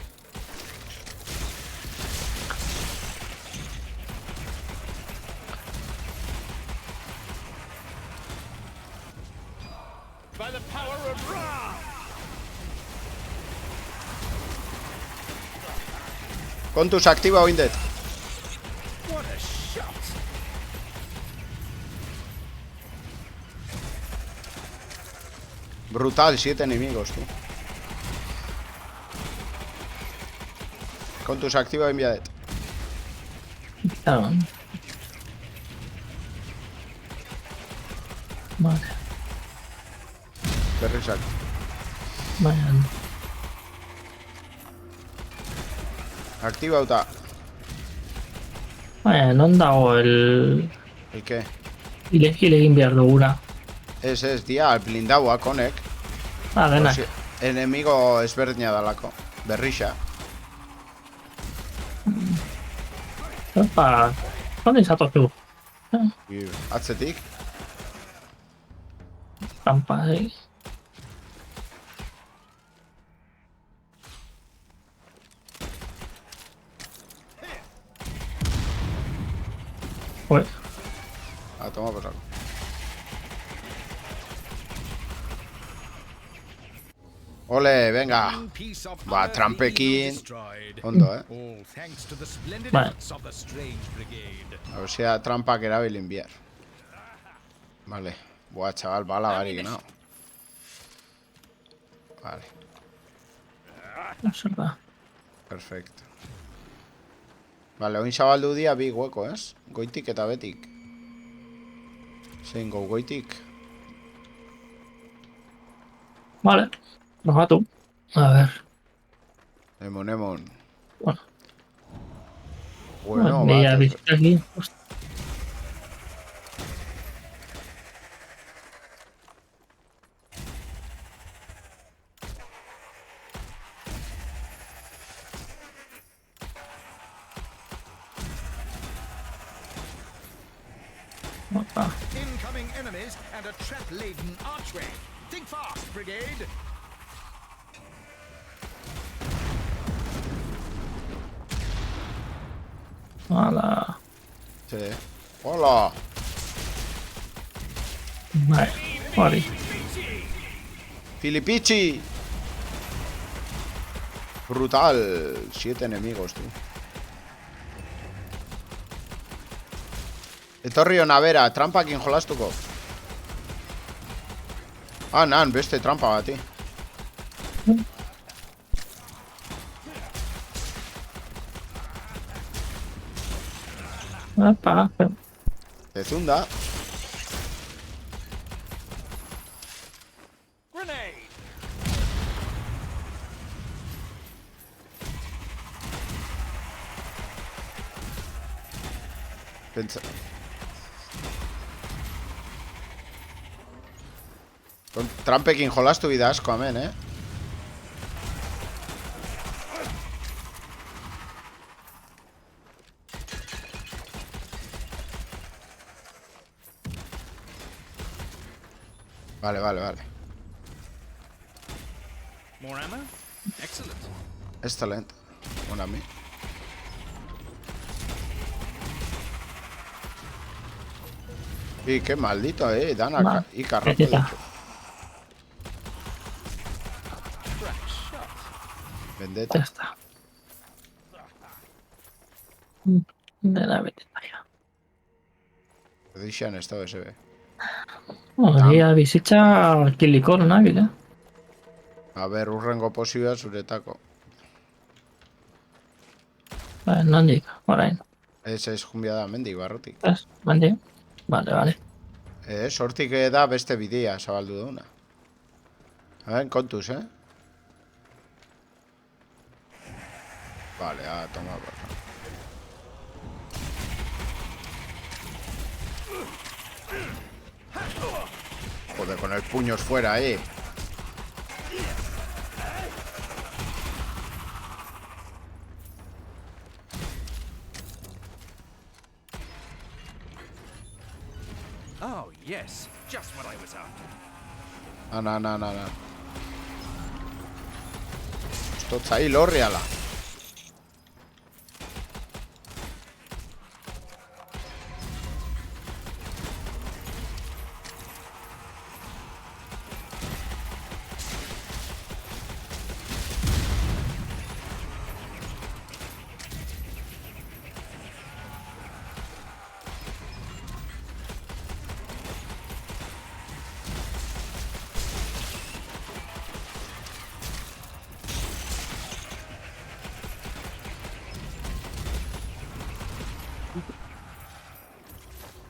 By the power of Ra! Kontuz aktiba oindet. What a shot! Brutal, 7 enemigos, tú. Kontuz aktiba enviadet. Txarran. Vale. berrizak. Baina, Aktibauta. non dago el... El que? Hile egin behar duguna. Ez, dia, blindauak honek. Denak. Osi, enemigo ezberdina dalako. Berrixa. Opa, ¿dónde zatozu? Atzetik. Trampa, Uy, Toma por saco. Ole, venga. One piece of Ba, other trampekin. evil destroyed. Ondo, All thanks to the splendid Vale. efforts of the Strange Brigade. Osea, trampak erabilin bihar. Vale. Buah, chaval, bala barik, no. Vale, observa. perfecto. Vale, oin zabaldu dia bi hueko, ez? Goitik eta betik. Zein go goitik. Vale, probatu. A ver. Emon. Bueno, Bueno, veía bat. visita aquí. Hostia. Opa. Incoming enemies and a trap-laden archway. Think fast, Brigade. Hala. Sí. Hola. Vale, hori. Filipichi. Brutal. 7 enemigos, tú. Etorri hona bera, trampakin jolastuko. Nan, beste trampa bati. Opa. Ezunda. Grenade! Pentsa. Trampekin jolastu bida asko hemen, Vale. More ammo? Excellent. Excelente. Bueno, a mí. Y qué maldito, Dana. Va, Y carrapo petita. dicho. Vendetta. Ya está. De la veteta ya. Dixan esto se ve. Ia bizitza kiliko nabil, A ver, urrengo posioa zuretako. Nondik, orain. Ez jumbia da, mendik barrotik. Ez, nondik. Vale. Sortik da beste bidea zabaldu duna. A ver, kontuz, Vale, toma. Joder, con el puños fuera, Oh, yes. Just what I was after. No. Esto tzail horri ala.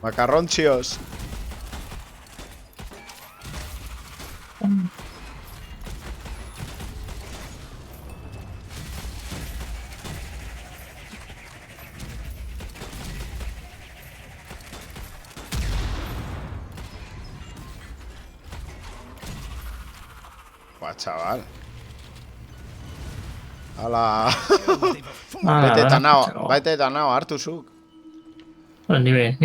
Macarronchios. Buah, chaval. Hala. Nada, Bete tanao, hartu zuk. Pues ni ve.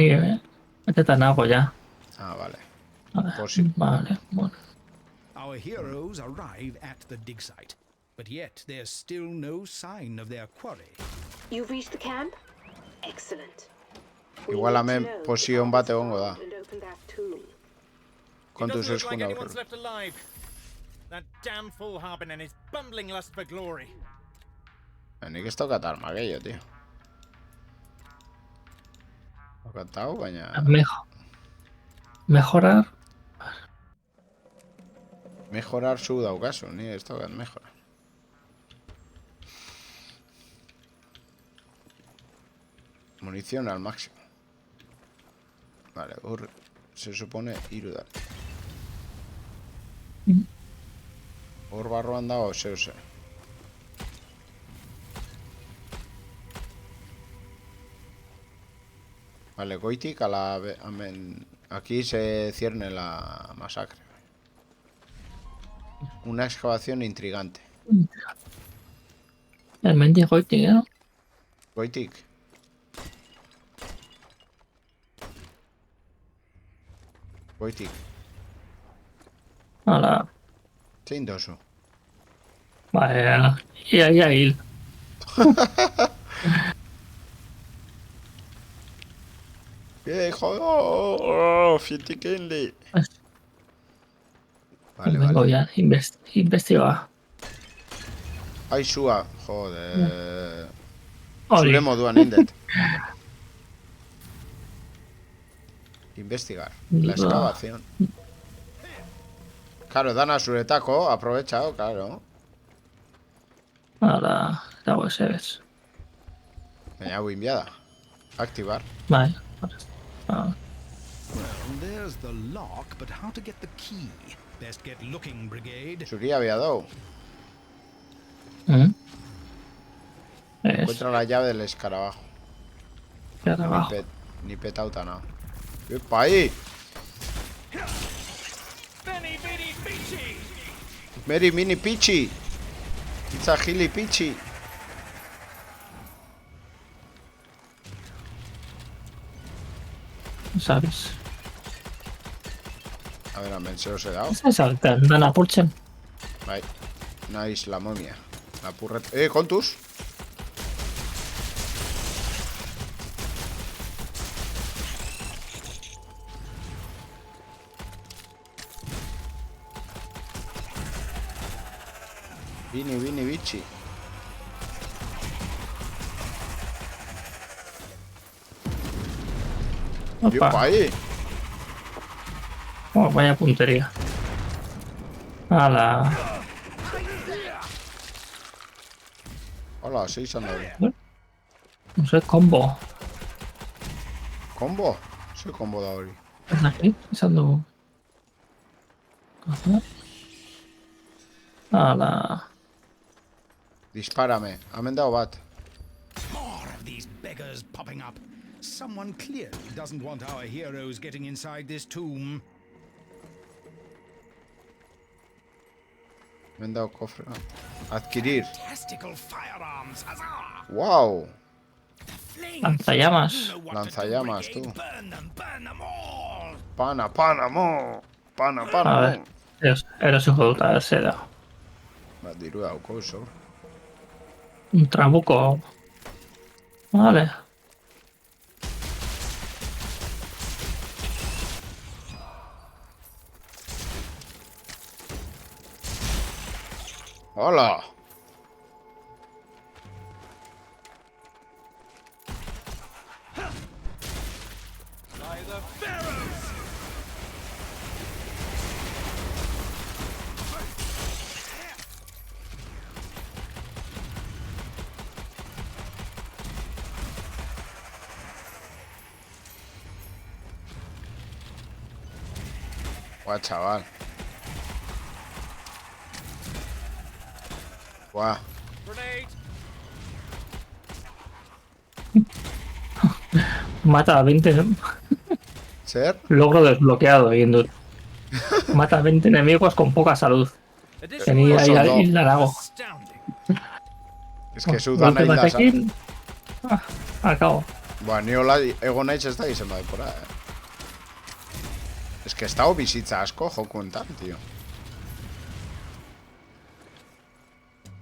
Este tan agua ya. Ah, vale. A ver, Pues sí. vale, bueno. Our heroes arrive at the dig site, but yet there's still no sign of their quarry. You've reached the camp? Excellent. We Igual need hemen to know posion if bate Harbus egongo da. found and opened that tomb. It Kontuz doesn't look like eskuna anyone's aurrera. left alive. That damn full Harbin and his bumbling lust for glory. Nik ez daukat arma gehiago, tío. Daukatau, baina... Mejorar. Mejorar zu daukazu, ni ez daukat mejorar. Munición al máximo. Vale, se supone hiru da. Hor barruan dago zeuse. Vale, goitik aquí se cierne la masacre. Una excavación intrigante. El mendigo y tío. Goitik. Goitik. Hola. Zein dozu. Vale, y ahí. Joder, fitikenli. Vale, Vengo vale. ya, investiga. Ai, sua, joder. Oli. Zure moduan indet. Investigar. La excavación. Claro, dana zuretako, aprovechado, claro. Ahora, hago ese ves. Baina hau inbiada. Activar. Vale. Ah, Well, there's the lock, but how to get the key? Best get looking, brigade. Zuri había dado. Es Encuentra la llave del escarabajo. de abajo. Ni petauta nada. ¡Epa ahí! Benny Bitty Beachy! Mary Mini Pichi. It's a Gili Pichi. ¿Sabes? A ver, hemen se os he dado. Esa saltan, dan a pulchen. Bai. Nice, la momia. La purreta. Kontus. Vini, bichi. Yo Opa. pa' ahí. Oh, vaya puntería. Ala. Hola, 6 andadores. No sé, combo. Combo. Soy combo de ahora. ¿Es aquí? Pensando. Ajá. Ala. Dispárame. Hemen dado bat. More of these beggars popping up. Someone clearly doesn't want our heroes getting inside this tomb. Hemen dado cofre. Adquirir. Tastical firearms, huzzah! Wow. Lanzallamas. You know what to do, Lanzallamas, brigade. tú. Burn them all! Pana, mo. Pana, A ver. mo. Eres hijo de puta, seda. Bat diru dauko oso. Un trabuco. Vale. Hola. Guau, chaval. Guau. Grenade! Mata a 20. Zer? Logro desbloqueado. Mata a 20 enemigos con poca salud. Tenía ahí Oso, no. hil dago. Astounding. Ez que zu dana Golpe hilda zan. batekin. Akabo. Ba, ni hola egon naiz ez da izen badepora, Ez que ez dago bizitza asko joku enten, tío.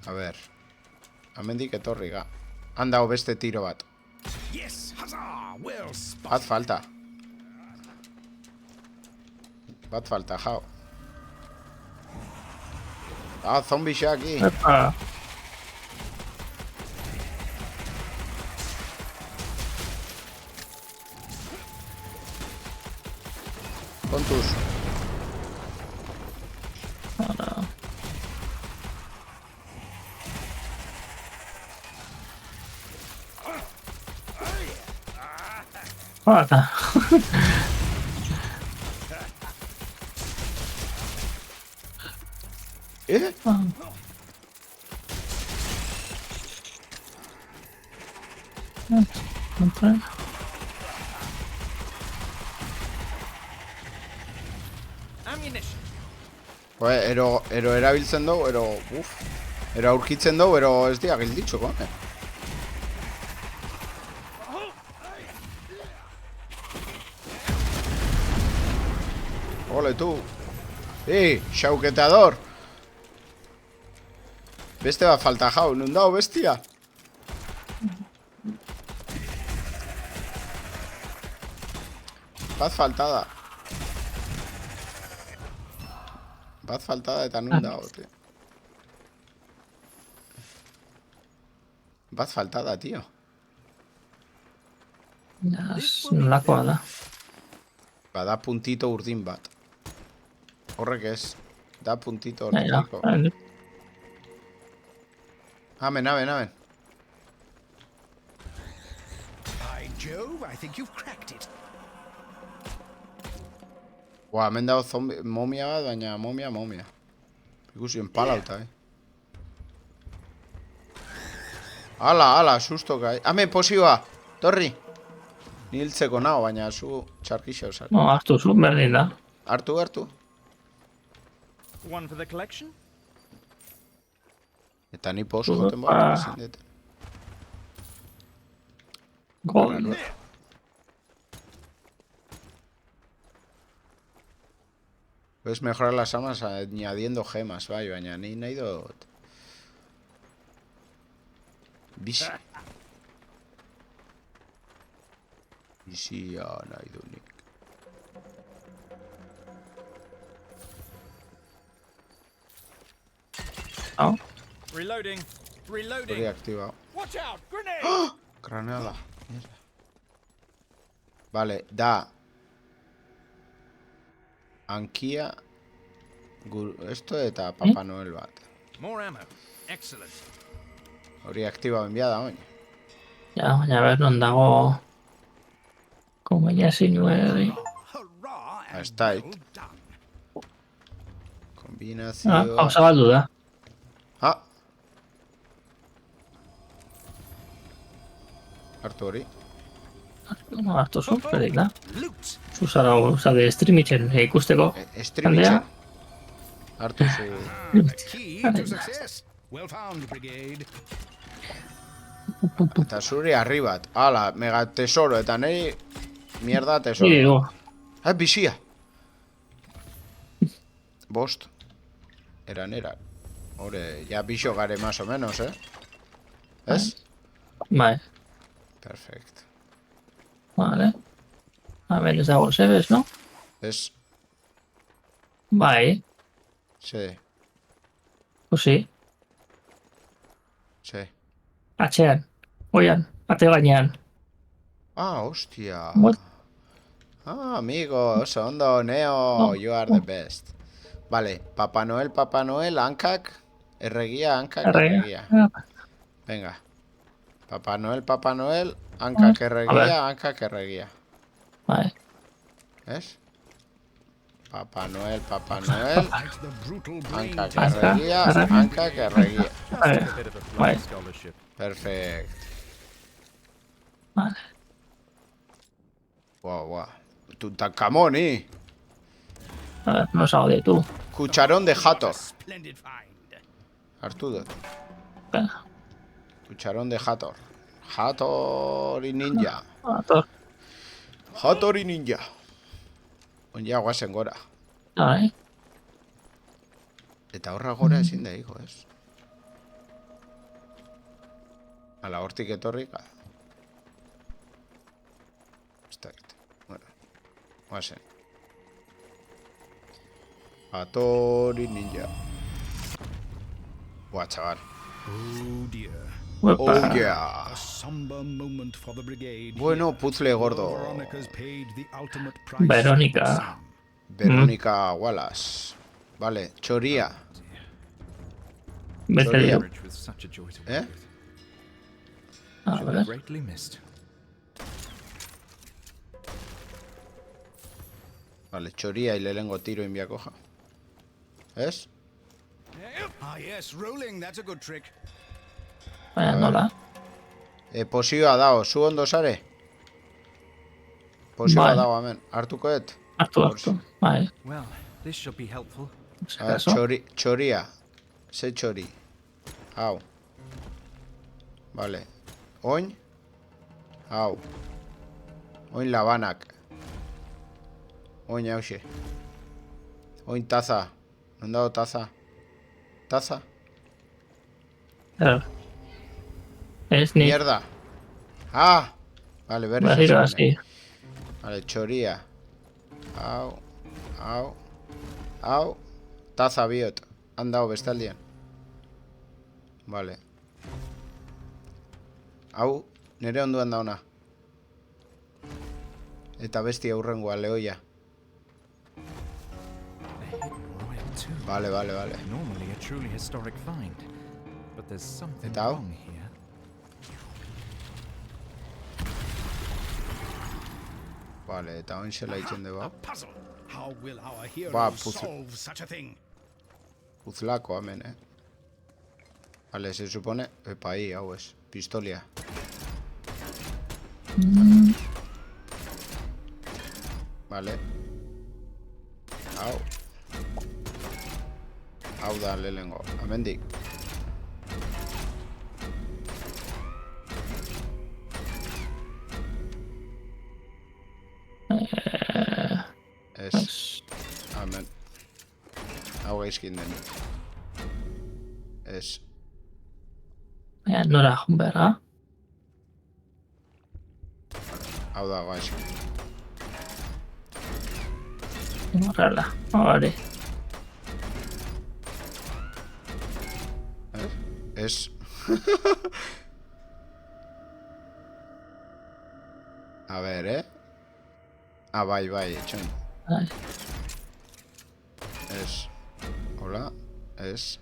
A ver. Amendik etorri ga. Han dago beste tiro bat. Yes, huzzah! Well spotted. Bat falta. Bat falta, jau. Ah, zombixea aquí. Epa. Kontuz. Jota. Ammunition. Ero erabiltzen dugu, ero aurkitzen dugu, ero ez dia gilditxuko, Ole, tu. Xauketador. Beste bat falta jau, nun dago bestia? Bat faltada. Bat faltada eta nun dago, tío. Bat faltada, tío. Nolakoa da. Bada puntito urdin bat. Horrek ez. Da puntito Ja, urdineko. Amen. By Jove, I think you've cracked it. Buah, hemen dago momia bat, baina momia. Ikusi empalauta, Ala, susto gai. Hemen posioa, torri. Ni hiltzeko nao, baina zu txarkixa osari. No, hartu zu, berdin da. Hartu. One for the collection? Eta ni posu goten bat, ezin dut. Gol. Puedes mejorar las armas añadiendo gemas, bai, baina ni nahi dut. Bizia nahi du nik. Hau. Reloading. Hori aktibau. Watch out! Grenade! Granada. Mierda. Vale, da. Ankia. Esto eta Papa Noel bat. More ammo. Excellent. Hori aktibau enviada, oin. Ja, baina ber, non dago... Como ya sin nueve. Hurrah! Ahí And está, well done. Kombinazio... Hau zabaldu da. Hartu hori. No, hartu zu, berdin da. Loot. Zuzara, zade, streamitzen ikusteko. Streamitzen. Hartu zu... The key to success. Well found, brigade. Eta zuri arribat. Ala, mega tesoro. Eta neri... Mierda tesoro. Niri du. Bizia. Bost. Eran. Hore, ya bixo gare más o menos, ¿Es? Bai, Perfecto. vale. A ver, ez dago zebez, no? Es... Bai, Sí. kusi. Sí. Atxean. Oian, ate gainean. Ah, hostia. What? Ah, amigo, oso ondo, Neo, you are the best. Vale, Papa Noel, hankak, erregia, hankak, erregia. Venga. Papa Noel, hankak, erregia. Bai, ¿Es? Papa Noel, Like the brutal brain hankak, teaser. erregia, hankak, erregia. bai, A bit of a bai, flying scholarship. Perfecto. vale. Guau. Tutankamón, A ver, no salgo tú. Cucharón de Hathor. Splendid find. Hartu dut. Venga, Cucharón de Hathor. Hathor y ninja. a todos. Hathor y ninja. Onja, guazen gora. Ahí. Eta horra gora ezin da, hijo, ez. Ala hortik etorrika. Ez dakit. Bueno, guazen. Hathor y ninja. Buah, chaval. Oh dear. Oh, Uepa. yeah. A somber moment for the brigade. Bueno, puzzle gordo. Veronica's paid the ultimate price. Verónica. Verónica Wallace. Vale, choría. Vete Sorry. yo. Bridge was such a joy to ¿Eh? work with. A She'll be ver. greatly missed. Vale, choría y lehengo tiro in biakoja. ¿Es? Ah yes, rolling, that's a good trick. Baina nola. Posioa dao, zu ondo sare? Posioa Bai. dao, hemen. Hartuko et? Hartu. Bai. Well, this should be helpful. Si A ver, acaso. choría. Ze chori. Hau. Vale. Oin. Hau. Oin labanak. Oin hause. Oin taza. Non dago taza? Taza? Claro. Ez ni. Mierda. Ah. Vale, berriz. Berriro esan, hasi. Vale, choría. Hau. Hau. Hau. Taza biot. Han dao bestaldian. Vale. Hau. Nere onduan dauna. Eta bestia hurrengoa, lehoia. A hidden royal tomb. Vale, vale, vale. Normally a truly historic find. But there's something Eta hau? wrong here. Vale, eta oin zela itzen A dugu. puzzle. How will our hero Ba, puzzle. solve such a thing? Puzlako, hemen, Vale, se supone... Epa, ahí, hau ez. Pistolia. Vale. Hau. Hau da lehengo. Hemendik. Ez. Hemen. Hau gaizkin denik. Ez. Baina nora joan behar, ha? Hau da gaizkin. Horrela. Hori. Ez. A ver, Ah, bai, etxon. Bai. Ez. Hola. Ez.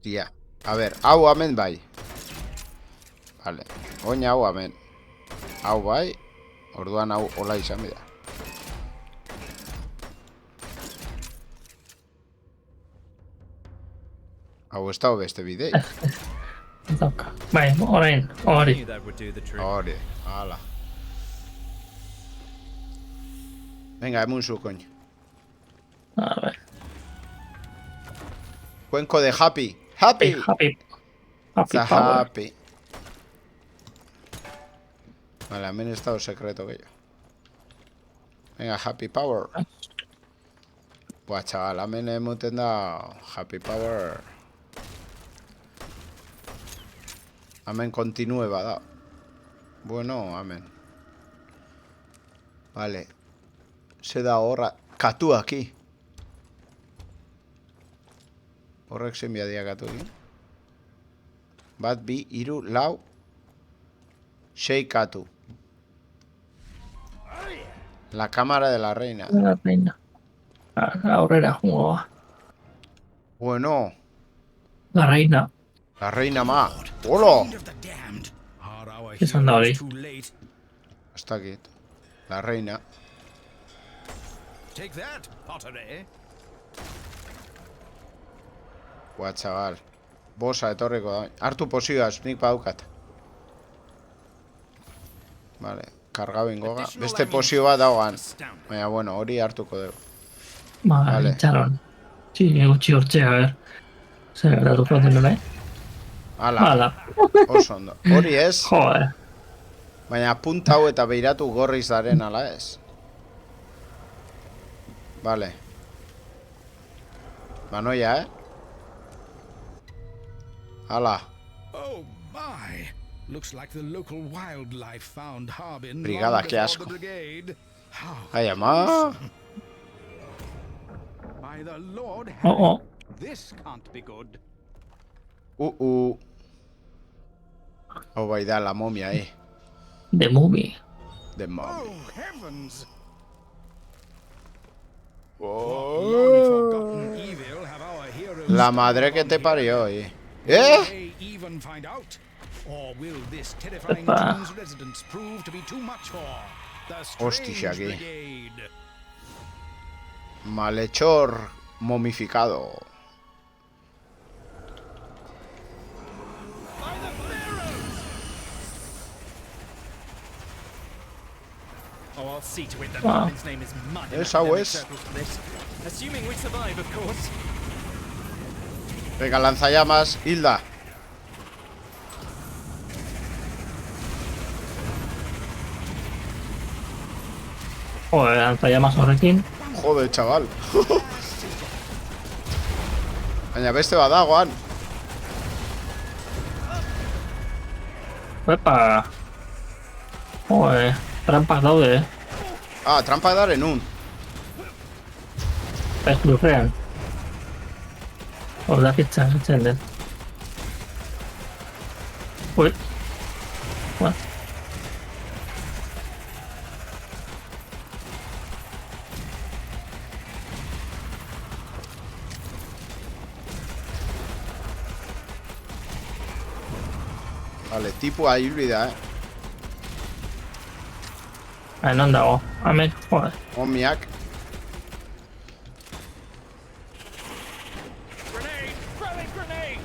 Tia. A ver, hau hemen bai. Vale. Oin hau hemen. Hau bai. Orduan hau hola izan bida. Hau ez dago beste bidei. Dauka. Bai, orain. Hori. Knew that would do the trick. Hori, hala. Venga, emun zu, coño. A ver. Cuenco de Happy. Happy. Happy. Happy Está Power. happy. Vale, hemen estado secreto que yo. Venga, Happy Power. Buah, chaval, hemen emuten da Happy Power. Hemen continúe bada. Bueno, hemen. Vale. Se da horra. Katu aquí. Horrek zein biadia katu aquí. Bat, bi, iru, lau. Sei katu. La cámara de la reina. La reina. Aurrera jungoa. Bueno, La reina. la reina ma. ¡Hola! Fiend of the damned. Are our Esan da hori. heroes too late? Hasta aquí. La reina. Take that, Potter, eh? Buah, chaval. Bosa etorriko da. Hartu posioaz, nik badaukat. Vale, kargau ingoga. Additional Beste pozio bat dagoan. Astounding. Baina, bueno, hori hartuko dugu. Vale, Vale. itxaron. Sí, gutxi hortxe, a ver. Zer gertatuko den nola, Hala, Hala. oso ondo. Hori ez, Joder. baina punta hau eta beiratu gorriz daren ala ez. Vale. Banoia, Hala. Oh my! Looks like the local wildlife found Harbin Brigada, long qué before asco. the brigade. How Ai, ama. by the Lord Oh, Harry, oh. this can't be good. Hau bai da, la momia, The Movie. The momia. Oh heavens! Oh. Long forgotten evil have our heroes La stumbled madre que upon te here? parió, Will they even find out? Or will this terrifying Epa. town's residents prove to be too much for the Hostia, Strange aquí. Brigade? Malhechor momificado. Oh, I'll see to it that Wow. Harbin's name is mud in Yes, academic I wish. circles for this. Assuming we survive, of course. Venga, lanzallamas, Hilda. Joder, lanzallamas horrekin. Joder, chaval. Baina beste badagoan. Epa. Joder, trampak daude, Ah, trampa daren un. Ez lurrean. Hor dakitza, zitzen den. Ui. What? Vale, tipua hilbida, Non dago. Hemen, joder. Omiak. Grenade! Throwing grenade!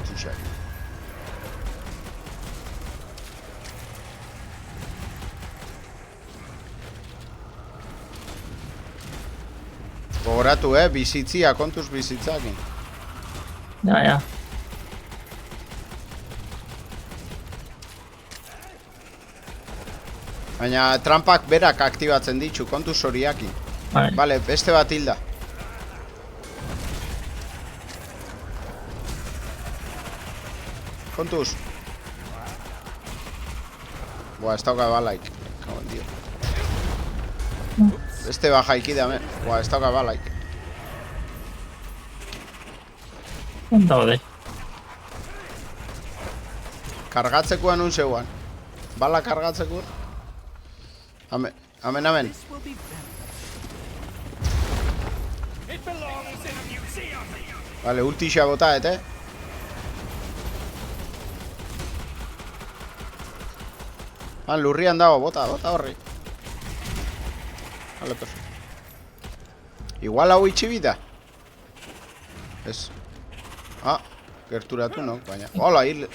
Hostia. Gogoratu, bizitzia, kontuz bizitzakin. Ja. Baina trampak berak aktibatzen ditu, kontuz horiakin. Vale. Vale, beste bat hilda. Kontuz. Buah, ez dauka balaik. Cago en Dios. Beste baja ikidame. Buah, ez dauka balaik. Non daude. Kargatzekoan un zeuan. Bala kargatzeko. Amen. This will be very... It belongs in a museum! Vale, ultixa bota, lurrian dago, bota horri. Vale, perfecto. Igual hau itxibita. Ez. Ah, gerturatu no, baina. Hola, hil.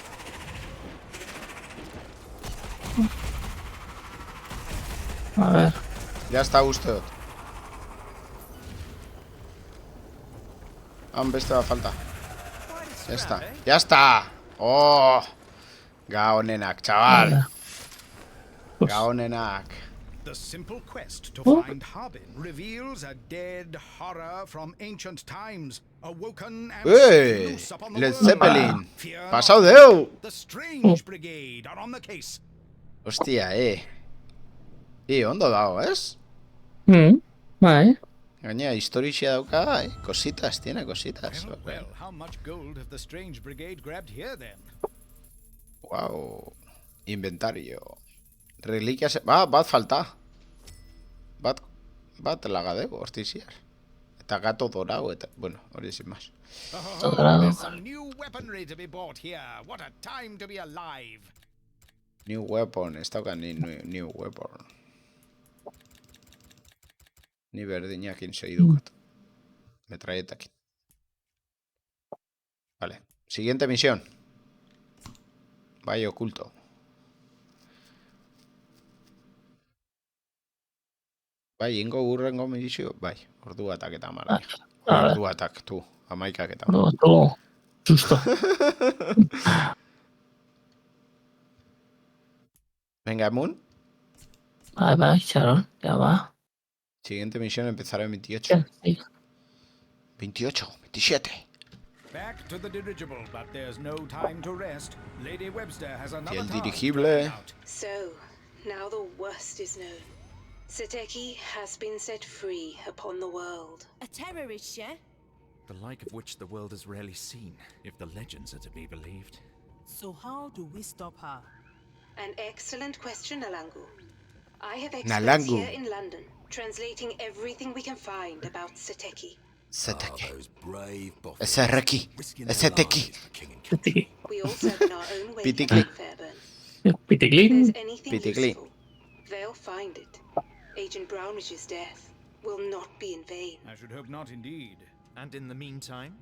A ver. Ya está uste dut. Beste bat falta. Ya está. Oh! Gaonenak, chaval. Vale. Pues, Gaonenak. The simple quest to Oh. find Harbin reveals a dead horror from ancient times, awoken and Hey, set loose upon the Led world. Zeppelin. Fear Pasau not. deu. The Strange Brigade are on the case. Hostia, ondo dago, ez? bai. Gainera, historixia dauka, Cositas, tiene cositas. Well, how much gold have the Strange Brigade grabbed here then? Wow. Inventario. Reliquias... bat falta. Bat lagadego, hortiziar. Eta gato dorao, eta... Bueno, hori sin más. Oh, Dorado. there's some new weaponry to be bought here. What a time to be alive. New weapon, ez dauka ni new weapon. Ni berdinakin segidukat. Metralletakin. Vale. Siguiente misión. Bai, okulto. Bai, ingo urrengo misio, bai, ordu batak eta marra. Ordu batak, tu, 11 eta marra. Todo justo. Venga, Moon. Bai, Sharon, ya va. Siguiente misión empezará en 28. Sí. 28, 27. Back to the dirigible, but there's no time to rest. Lady Webster has Y another el task to dirigible. carry out. So, now the worst is known. Sateki has been set free upon the world. A terrorist, yeah? The like of which the world has rarely seen, if the legends are to be believed. So how do we stop her? An excellent question, Nalangu. I have experts Nalangu. here in London, translating everything we can find about Sateki. Sateki. Those brave boffins. Sateki. Risking their Sateki. lives for king and queen. We all serve in our own way Pitikli. here in Fairburn. If Piticlin. there's anything Pitikli. useful, they'll find it. Agent Brownridge's death will not be in vain. I should hope not indeed. And in the meantime,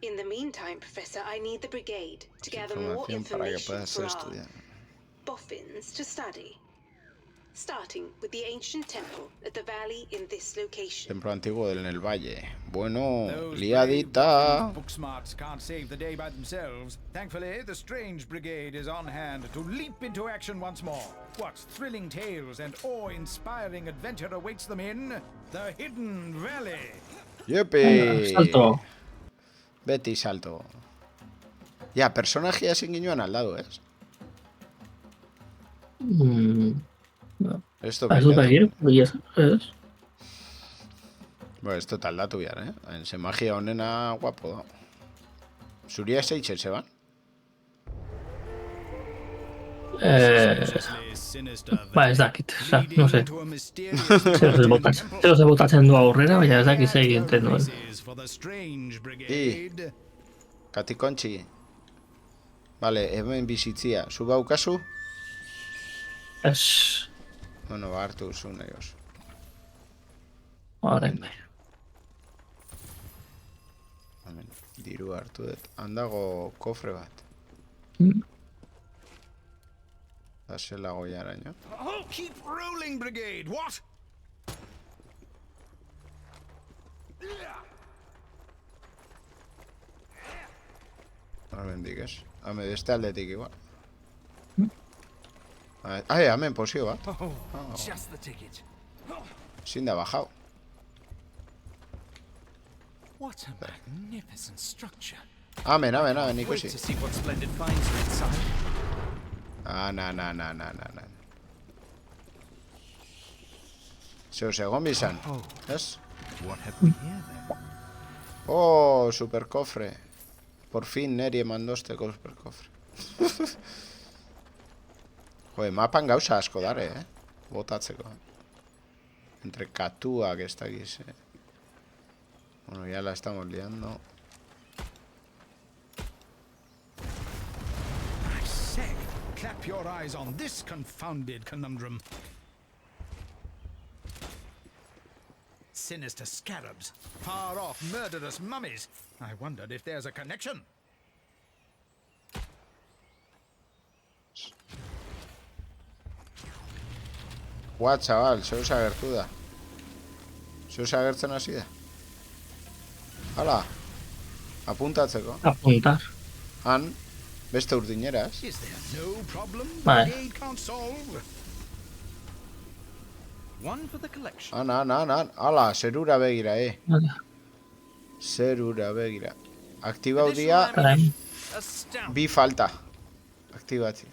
In the meantime, Professor, I need the brigade to gather more Información para que information puedas for our estudiar. boffins to study. Starting with the ancient temple at the valley in this location. Templo antiguo en el valle. Bueno, Those brave liadita. book smarts can't save the day by themselves. Thankfully, the Strange Brigade is on hand to leap into action once more. What thrilling tales and awe-inspiring adventure awaits them in the Hidden Valley? Yepi. Salto. Beti salto. Ya, personaje sin guiñón al lado, ¿es? Esto Ez dut bete. egin, ez. Bueno, esto tal datu behar, Ze magia honena guapo da. Zuria eseitzen, zeban? Ba, ez dakit, no sé. Leading to a mysterious Zero ze botatzen du aurrera, baina ez dakit zer egiten duen. places for the Strange Brigade. Katikontxi. Vale, hemen bizitzia. Zu baukazu? Ez, Bueno, ba, hartu zu nahi oso. horren. Hemen, diru hartu dut. Handago kofre bat. Da zela goiaraino. Oh, keep rolling, Brigade. What? Horrendik ez. Hame, deste aldetik igual. Ai, hemen posio bat. just the ticket. Ezin da bajau. What a magnificent structure. Hemen, Wait ikusi. to see what splendid finds are inside. Na. Zeus egon bizan. Ez? What have we here then? Oh, superkofre. Por fin Neri emandosteko superkofre. Joder, mapan gauza asko dare, botatzeko. Entre katuak ez dakiz, Bueno, ya la estamos liando. I say, clap your eyes on this confounded conundrum. Sinister scarabs, far off murderous mummies. I wondered if there's a connection. Guau, chaval, Zeus agertu da. Zeus agertzen hasi da. Hala, apuntatzeko. Apuntar. Han, beste urdineraz. Is there no problem Vale. Brigade can't solve? One for the collection. Han. Hala, zerura begira, Vale. Zerura begira. Aktibau dia, Karai. Astounding. bi falta. Aktibatzea.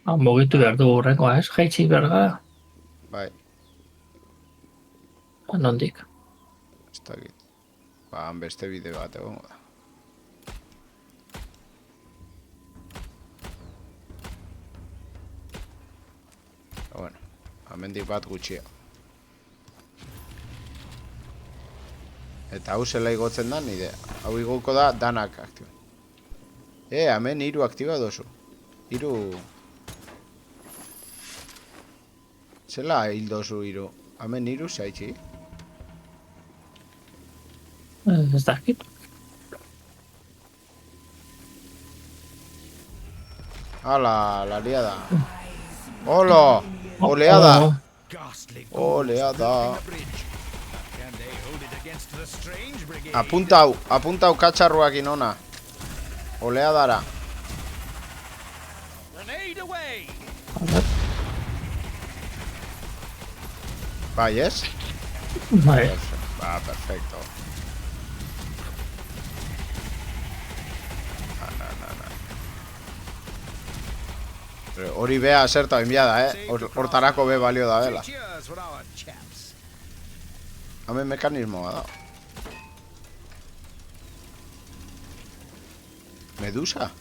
Mugitu behar dugu horrekoa, ez? Jaitsi behar gara. Bai, Nondik. ez dakit. Ba, han beste bide bat egongo da. Bueno, amendik bat gutxia. Eta hau zela igotzen da nire. Hau igoko da danak aktiba. Hemen 3 aktiba dozu. 3... Zela hil dozu 3. Hemen 3 zaitxi. Ez dakit. Ala, la liada. Hola, oleada. Ghastly Oleada. Can they hold it against the strange brigade? Apuntau katxarruakin ona. Oleadara. Grenade away! Bai, ez? Vale. Perfecto. Hori bea aserta enviada, Hortarako be balio da dela. Cheers for our chaps. Hemen mekanismoa da. Medusa?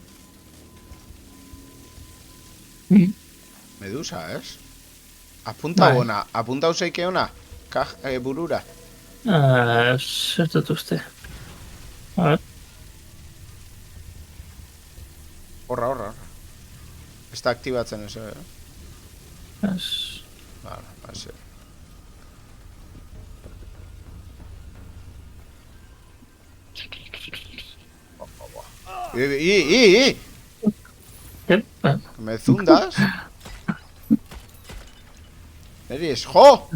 Medusa, ez? Apunta Bai. ona, apunta useike ona, burura. Zer dut uste. A ver. Horra. Ez da aktibatzen ez, Ez... Vale, base. Yep. Me zundas? Eres, jo!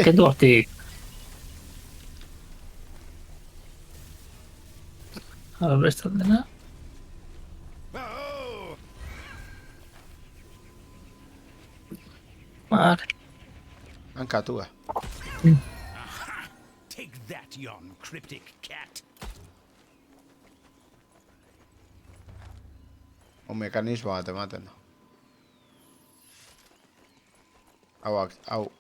Kendu hortik. A ver, beste dena. Oh, Vale. Hankatua. take that, yon cryptic cat. Un mekanismo bat ematen da. Hau.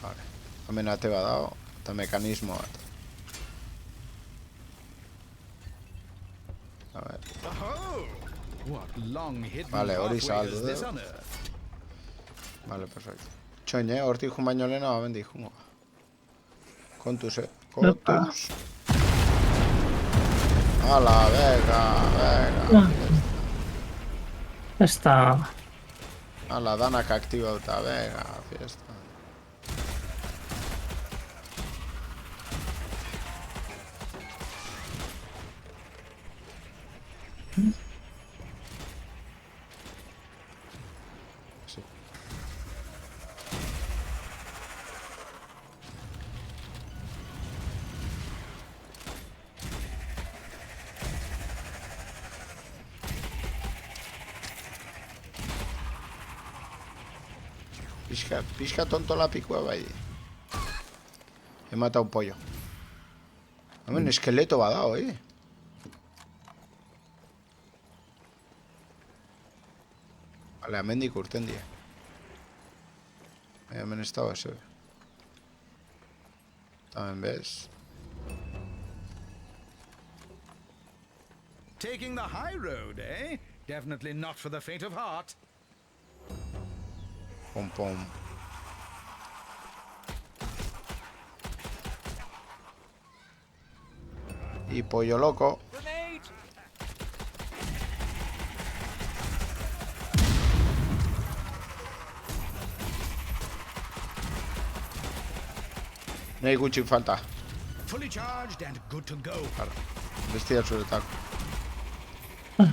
Vale. Hemen ate bat dago, eta mekanismo bat. A ver. Oh, what long hidden Vale, hori pathway zabaldu is this dugu. on Earth? Vale, perfecto. Txoin, hortik jun baino lehena, bendik jungo. Kontuz, kontuz. Hala, venga. Esta... Hala, danak aktibauta, venga, fiesta. Sí. Pixka tonto lapikoa bai. He matado un pollo. Hemen eskeleto badao, Vale, amendik urten die. Hemen ez dago eze. Hemen bez. Taking the high road, eh? Definitely not for the faint of heart. Pom. Y pollo loco. Grenade! Nahi gutxik falta. Fully charged and good to go. Bestia zuretako.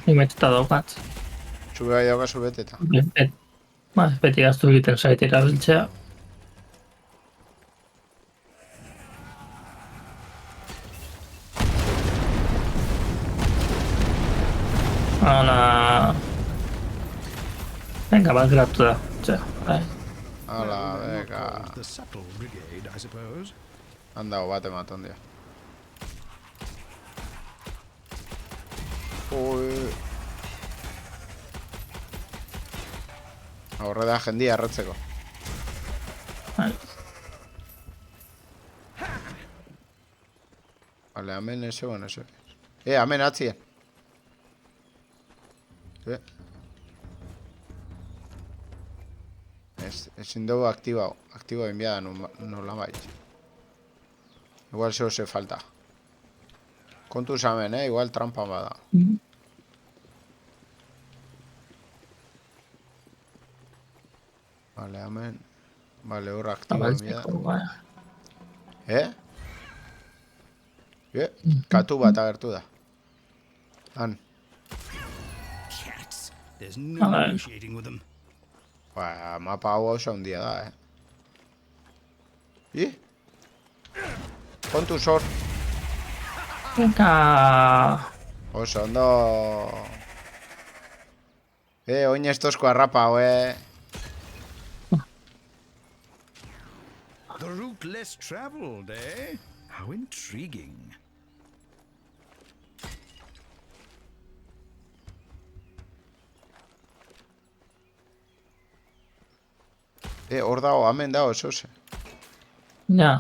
Nik meteta daukat. Zube gai daukazu beteta. Beti gaztu egiten zait erabiltzea. Hala... Venga, bat geratu da. Bai. Hala, Well, they're not venga. called the subtle brigade, I suppose. Handago bat ematen dira. Ui. Horre da jendia erretzeko. Bai. Vale, hemen ese, bueno, ese. Hemen atzien. Ezin dugu aktibau. Aktibo enviada nola bai. Igual zeo ze falta. Kontuz hemen, igual trampa bada. Vale, hemen. Vale, hor aktibo enviada. Katu bat agertu da. Han. Cats. There's no Alright. negotiating with them. Ba, mapa hau oso handia da, Ih? Kontu zor. Venga. Oso ondo. Oin estozko harrapa, The route less traveled, eh? How intriguing. Hor dago, hemen dago, zose. Ja.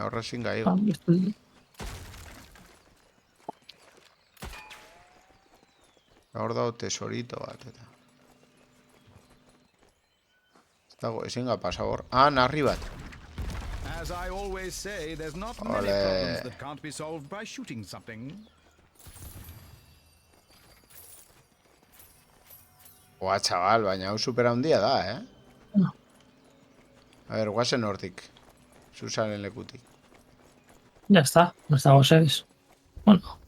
Horra ezin gaigo. Hor dago tesorito bat, eta. Ez dago, ezin ga pasa hor. Narri bat. As I always say, there's not many Ole. problems that can't be solved by shooting something. Oa, txabal, baina hau super handia da, No. A ver, guazen hortik. Susaren lekutik. Ya está. No estamos seis. Bueno,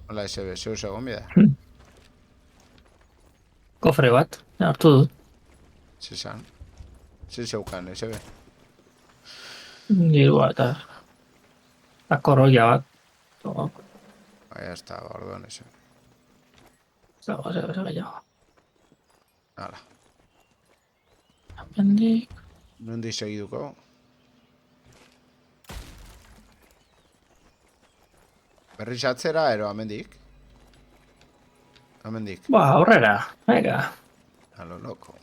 Hola, SB, zeus egon bida. kofre bat. Hartu dut. Zezan. Zeukan, SB. Dirua eta... Eta koroia bat. Todo. Ya está, orduan, SB. Ez dago, ez gehiago. Hala. Hemendik. Nondi segiduko. Berriz atzera, ero, amendik. Amendik. Ba, aurrera. Venga. A lo loco.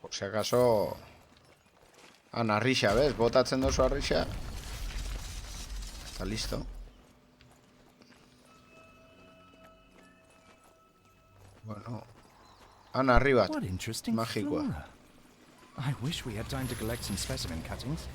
Por si acaso... Narrixa, bez? Botatzen dozu arrixa. Está listo. Bueno. Narri bat. What interesting Magikoa. flora. I wish we had time to collect some specimen cuttings.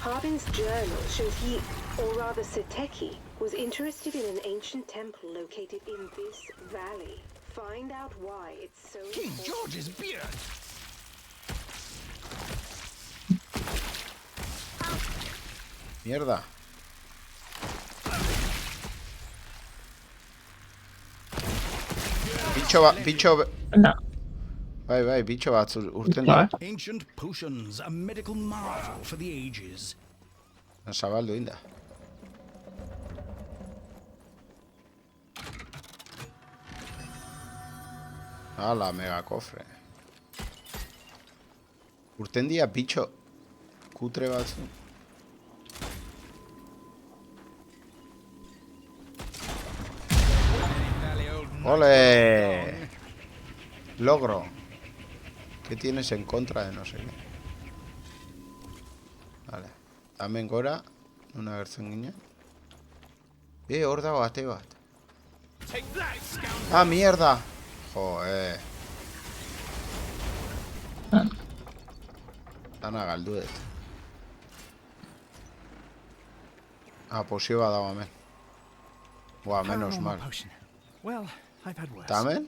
Harbin's journal shows he, or rather Seteki, was interested in an ancient temple located in this valley. Find out why it's so King important. George's beard! Mierda. Bitxo... No. Bai, bitxo bat urten Bai. da. Ancient potions, a medical marvel for the ages. Zabaldu inda. Hala, mega kofre. Urten dia bitxo kutre batzu. ¡Ole! Logro. ¿Qué tienes en contra de no sé qué? Vale. Hemen gora. Una gertzen ginen. Hor dago ate bat. ¡Ah, mierda! Joder. Dana galduet. Posio bat dago hemen. Buah, menos Paranormal mal. potion. Well, I've had worse. ¿Está hemen?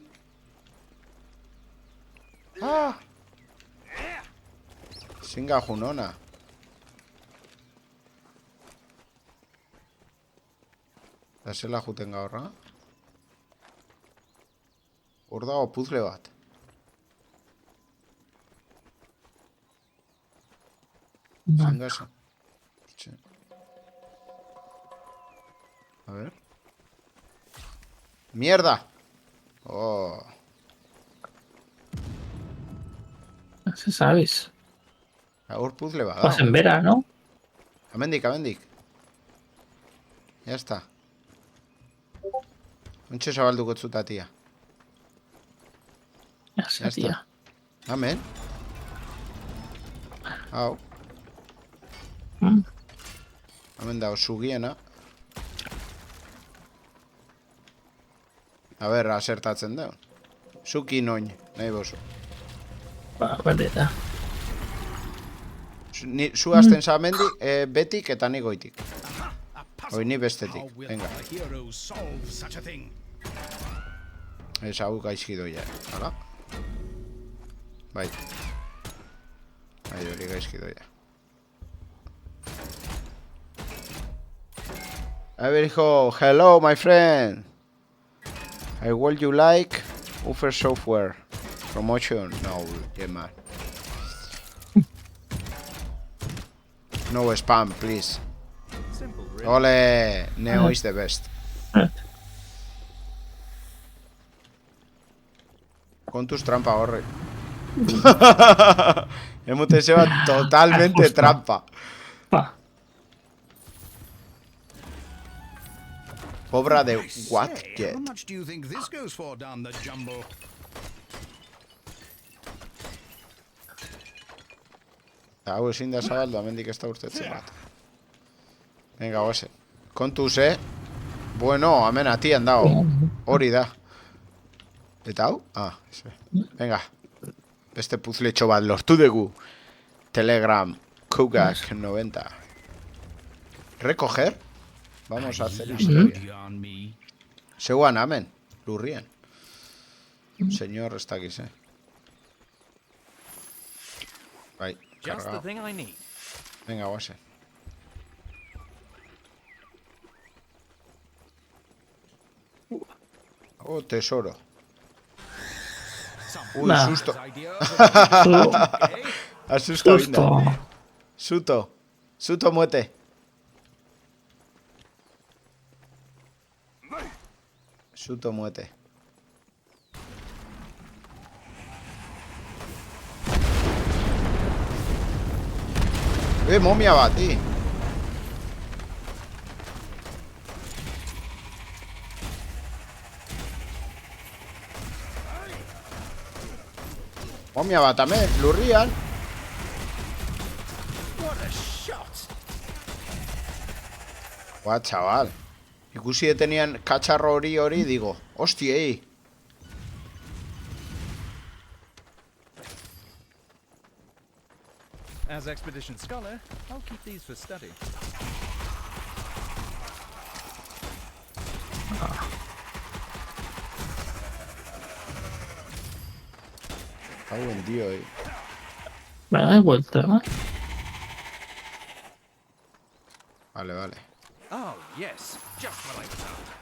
¡Ah! Singa junona. Zela juten gaurra. Hor dago puzle bat. Singa esa. A ver. ¡Mierda! Oh. No se sabes. Hor puzle bat. Pues en vera, ¿no? Amendik. Ya está. Ontxe zabalduko zuta, tia. Ya Ya sé, está. tía. Amen. Hau. Mm. Hemen dago sugiena. A ber, asertatzen da. Zuki noin, nahi bozu. Ba, berdeta. Zu hasten zamendi, betik eta ni goitik. A puzzle. Hoi ni How bestetik. will Venga. our heroes solve such a thing? Ez hau gaizki doia. Hala. Bai. Bai, hori gaizki doia. Aberijo, hello, my friend. I would you like offer software promotion? No, yeah, man. No spam, please. Simple, really. Ole, Neo is the best. Kontuz trampa horre. Emute zeba totalmente Justo. trampa. Pa. Cobra de I what say, jet. how much do you think this goes for down the jumbo? Hau ezin da zabaldu, amendik ez da urtetzen bat. Venga, goze. Kontuz, Bueno, hemen atian dago. Hori da. Eta hau? Ah, ese. Venga. Beste puzletxo bat lortu dugu. Telegram, Kugak 90. Recoger. Vamos a hacer historia. On me. Zeuan, amen. Lurrien. Señor, ez dakiz, Bai, Just the cargado. thing I need. Venga, guase. Oh, tesoro. Uy, Nah. susto. Ideas Asusto, Justo. Inda. Suto. Suto, muete. Suto, muete. Momia bat, Momia bat, hemen, lurrian. What a shot! Ba, chaval. Ikusi detenean katxarro hori, digo. Hostiei. As Expedition Scholar, I'll keep these for study. Hau en dio, Venga, de vuelta, ¿no? Vale, vale. Oh, yes. Just what I was after.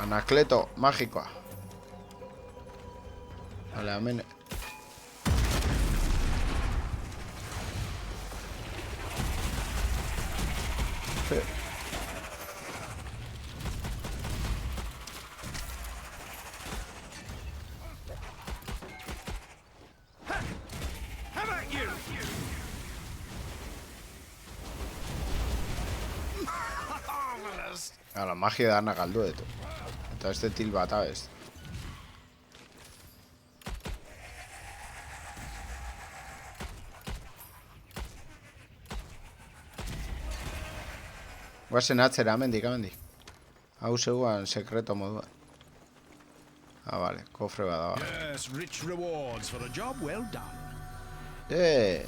Anacleto, mágicoa. Vale, amen. How about you? marvelous. La magia de Ana galdu eto. Eta este til bat abez. Guazen atzera, amendik. Hau zegoan sekreto moduan. Ah, vale, kofre bada. Yes, rich rewards for a job well done.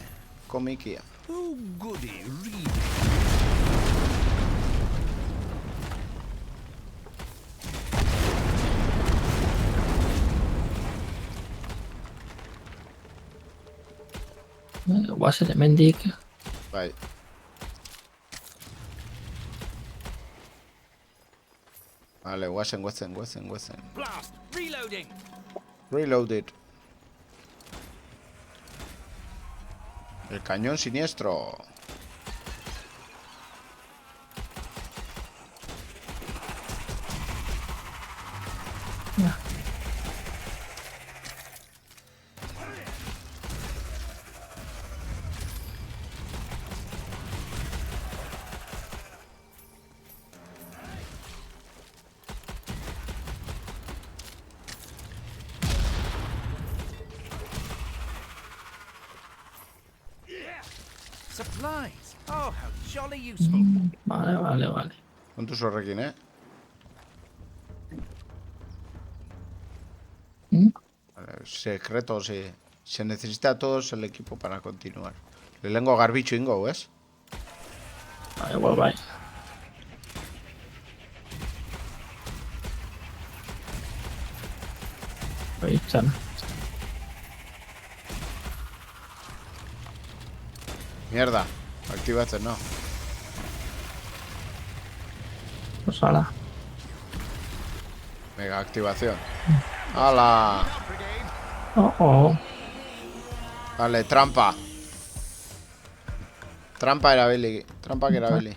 Komikia. Oh, goody, read. Guazen hemendik. Bai. Vale, guazen. Blast! Reloading! Reloaded. El cañón siniestro. Supplies! Oh, how jolly useful. Vale. Kontuz horrekin, Vale, secretos, se necesita a todos el equipo para continuar. Le lengo garbicho ingo, ¿ves? Igual bai. Ahí están. Mierda. Activaste, no. Pues ahora. Mega activación. ¡Hala! Oh. Vale, trampa. Trampa era Billy. Trampa que era Billy.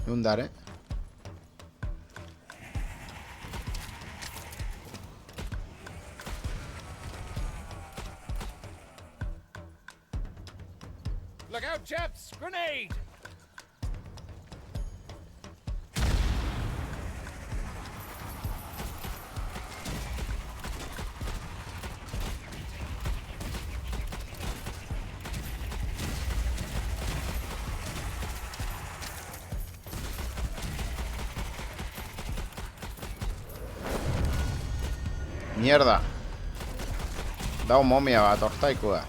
Undar, eh. Look out, chaps! Grenade! Mierda. Dau momia bat hortaikua.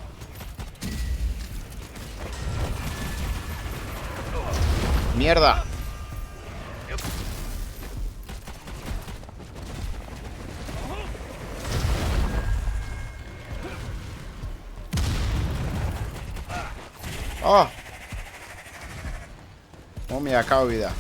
Mierda. Oh. Momia acabo vida.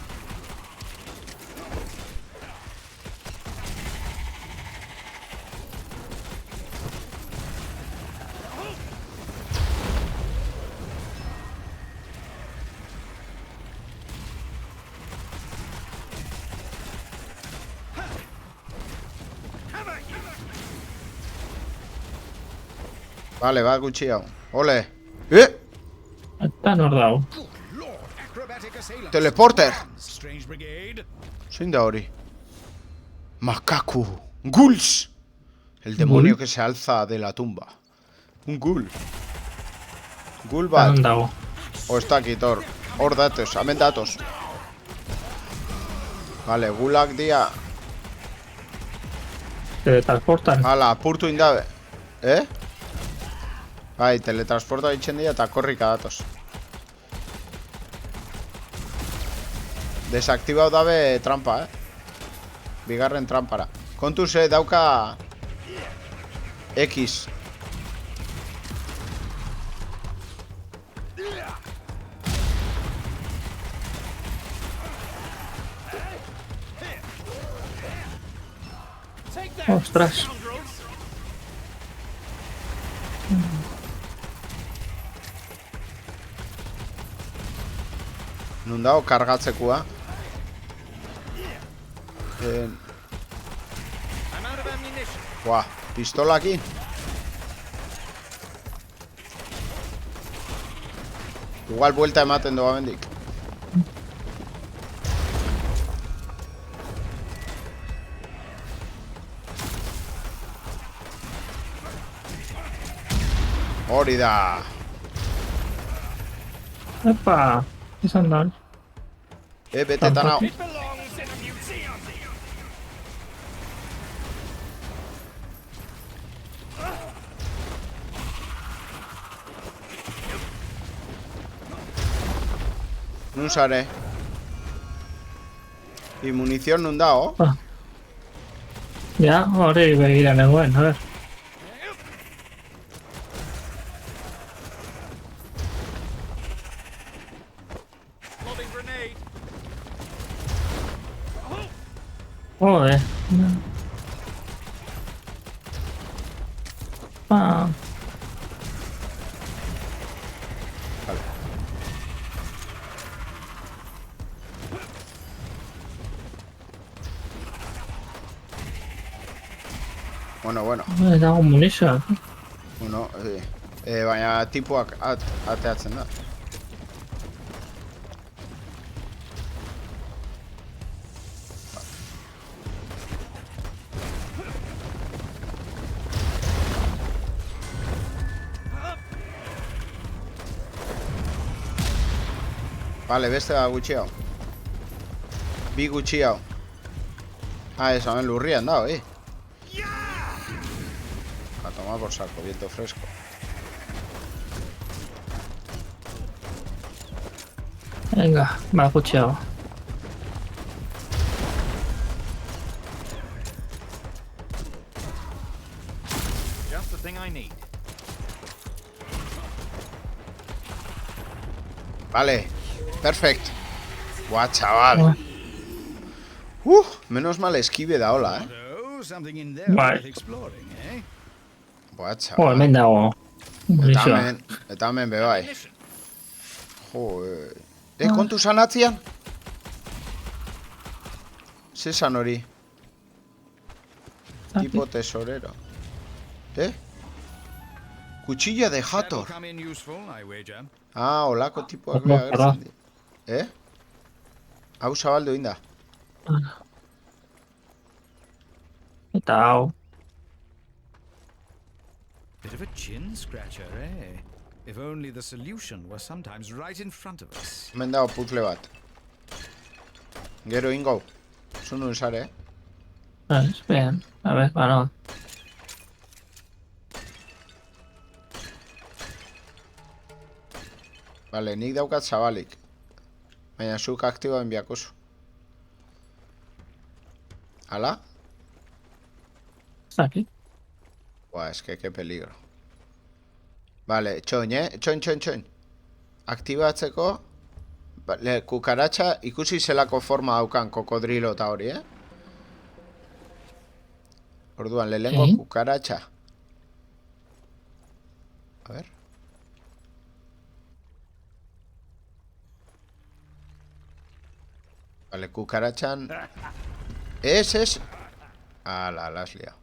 Vale, va cuchillado. Ole. Está nordado. Lord, acrobatic assailants. Teleporter. Strange Brigade. Zein da hori? Macaco. Ghouls. El demonio que se alza de la tumba. Un ghoul. Ghoul bat. Nordado. O está aquí, Thor. Hor datos, hemen datos. Vale, gulak dia. Teletransportan. Hala, apurtu indabe. Bai, teletransporta ditzen dira eta korrika datos. Desaktibau dabe trampa, Bigarren trampara. Kontuz, dauka X. Ostras. Nun dago kargatzekoa. I'm out of ammunition. Buah, pistolakin. Igual buelta ematen doa bendik. Hori da. Epa. Izan da. Betetan hau. It belongs in a museum. Nun sare. Y munición nun dao. Ya, hori begira nengoen, a ver. Lobbing grenade. Joder. Pa. Bueno. Me dago munition. Bueno, baina tipuak ateatzen da. Vale, beste da gutxi hau. Bi gutxi hau. Ez, hemen lurrian dao, A tomar por saco, viento fresco. Venga, me ha cocheado. Vale, perfect. Buah, chaval. Menos mal esquive da hola, Oh, something in there Vale. worth exploring, eh? Buah, Joder, chaval. me han dado munición. Eta hemen bebai. Joder. Kontu sanatzian? Zesan hori? Tipo tesorero. Cuchilla de That'll Hathor. come in useful, I wager. Ah, olako tipoak Ojo, agertzen di. Hau zabaldu inda. Eta hau. Bit of a chin scratcher, eh? If only the solution were sometimes right in front of us. Hemen dago puzzle bat. Gero ingo. Zunun sare, Bien. A ver, bueno. Vale, nik daukat zabalik. Baina zuk aktiboen biakozu. Hala? Está aquí. Buah, eske, que peligro. Vale, txoin, txoin. Aktibatzeko... Vale, kukaratxa ikusi zelako forma daukan kokodrilo eta hori, Orduan, lehengo kukaratxa. A ver. Vale, kukaratxan... Ez. Ala, las liao.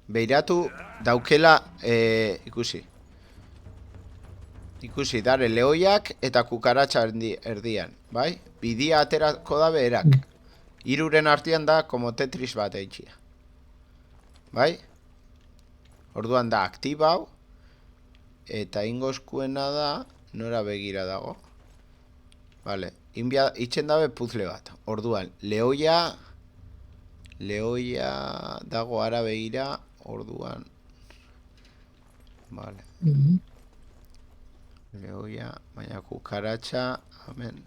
Beiratu daukela, ikusi, dare lehoiak eta kukaratxa erdian, bai? Bidia aterako da beherak. Hiruren artean da, como Tetris bat eitxia. Bai? Orduan da aktibau, eta ingozkuena da, nora begira dago. Vale, itxen dabe puzzle bat. Orduan, lehoia dago ara begira, orduan. Vale. Lehoia, baina kukaratxa, hemen.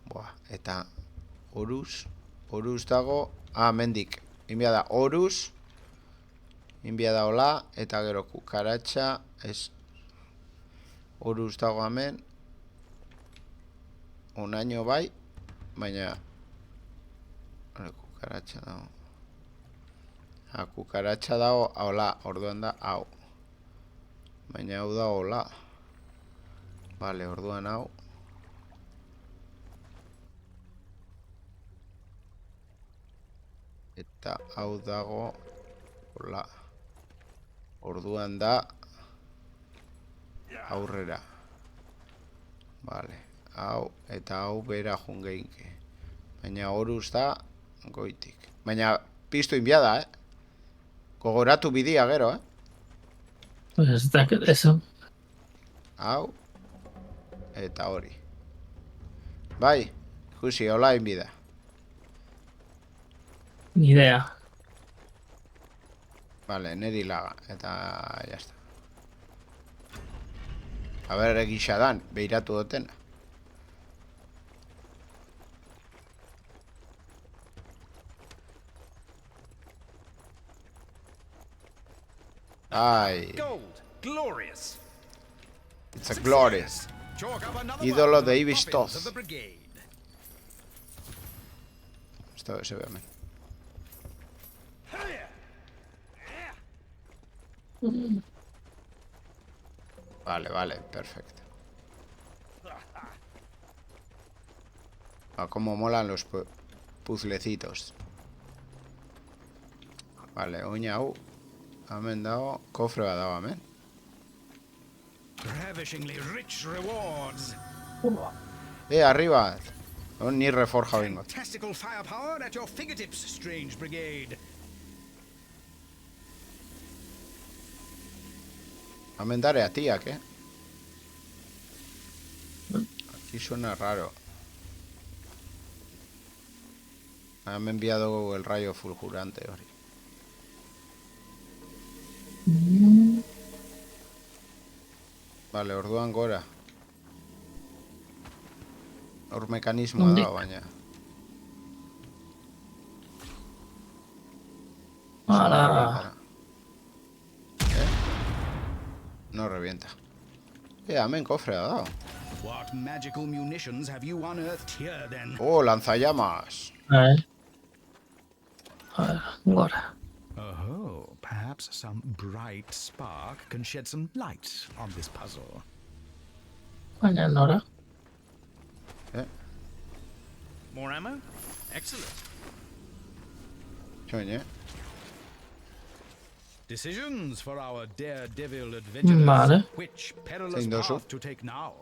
Buah, eta oruz dago, mendik. Inbia da oruz, inbia da hola, eta gero kukaratxa, ez. Oruz dago hemen. Unaino bai, baina kukaratxa dago. Kukaratxa dago, hola, orduan da, hau. Baina hau da hola. Vale, orduan hau. Eta hau dago hola. Orduan da aurrera. Vale, hau eta hau bera jungeinke. Baina horuz da goitik. Baina piztu inbia da, Gogoratu bidia gero, Pues eso. Hau. Eta hori. Bai, ikusi, hola inbida. Ni idea. Vale, neri laga, eta jazta. A ber, egisa dan, behiratu dutena. Ai, Gold! Glorious! it's a glorious. Chalk up another Ídolo one for de the Ibis coffins Toth. of the brigade. Esto se ve a mí. Vale, perfecto. Cómo molan los puzzlecitos. Vale, oina hau. Hemen dago, kofre bat dago hemen. Ravishingly rich rewards. Arriba. Ni reforja bingo. Fantastical firepower at your fingertips, strange brigade. Hemen dare atiak, Aquí suena raro. Me han enviado el rayo fulgurante, hori. Vale, orduan gora. Hor mekanismoa da, baina. Ala. No revienta. Hemen kofrea da. What magical munitions have you unearthed here, then? Oh, lanzallamas. A ver, gora. Oh, perhaps some bright spark can shed some light on this puzzle. Baina nora. More ammo? Excellent. Txoin, Decisions for our daredevil adventurers. Vale. Which perilous Zein dozu? path to take now?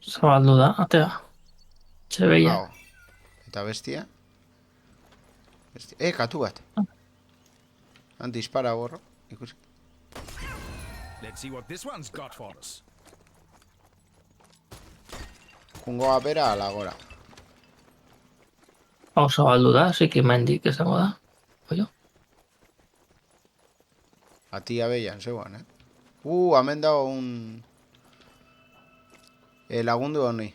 Zabaldu da, atea. Txebeia. Hau. Eta bestia? Katu bat. Han dispara borro. Ikusi. Let's see what this one's got for us. Jungoa bera ala gora. Hau zabaldu da, así que mendik esango da. Oio. Atia beian, zeuan, hemen dago un... lagundu honi.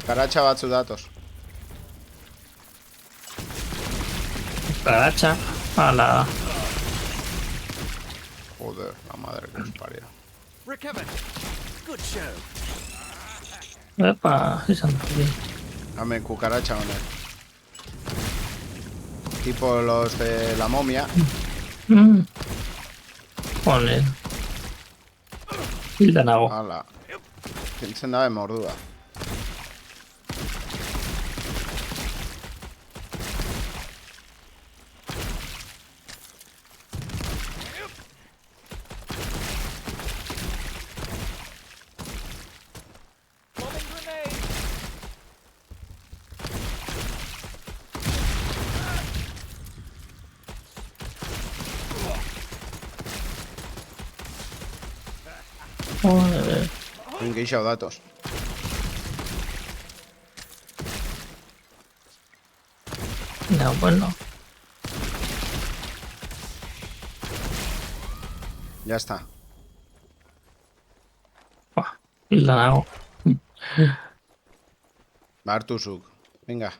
Karatxa batzu datoz. Garatxa. Ala. Joder, la madre que os parió. Recovered. Good show. Epa, izan da. Hemen cucaracha honek. Tipo los de la momia. Honen. Hilda nago. Hala. Kentzen dabe mordua. Bombing grenade. Joder. Geixau datos. No, bueno. Ya está. Hilda nago. Bartusuk. Venga.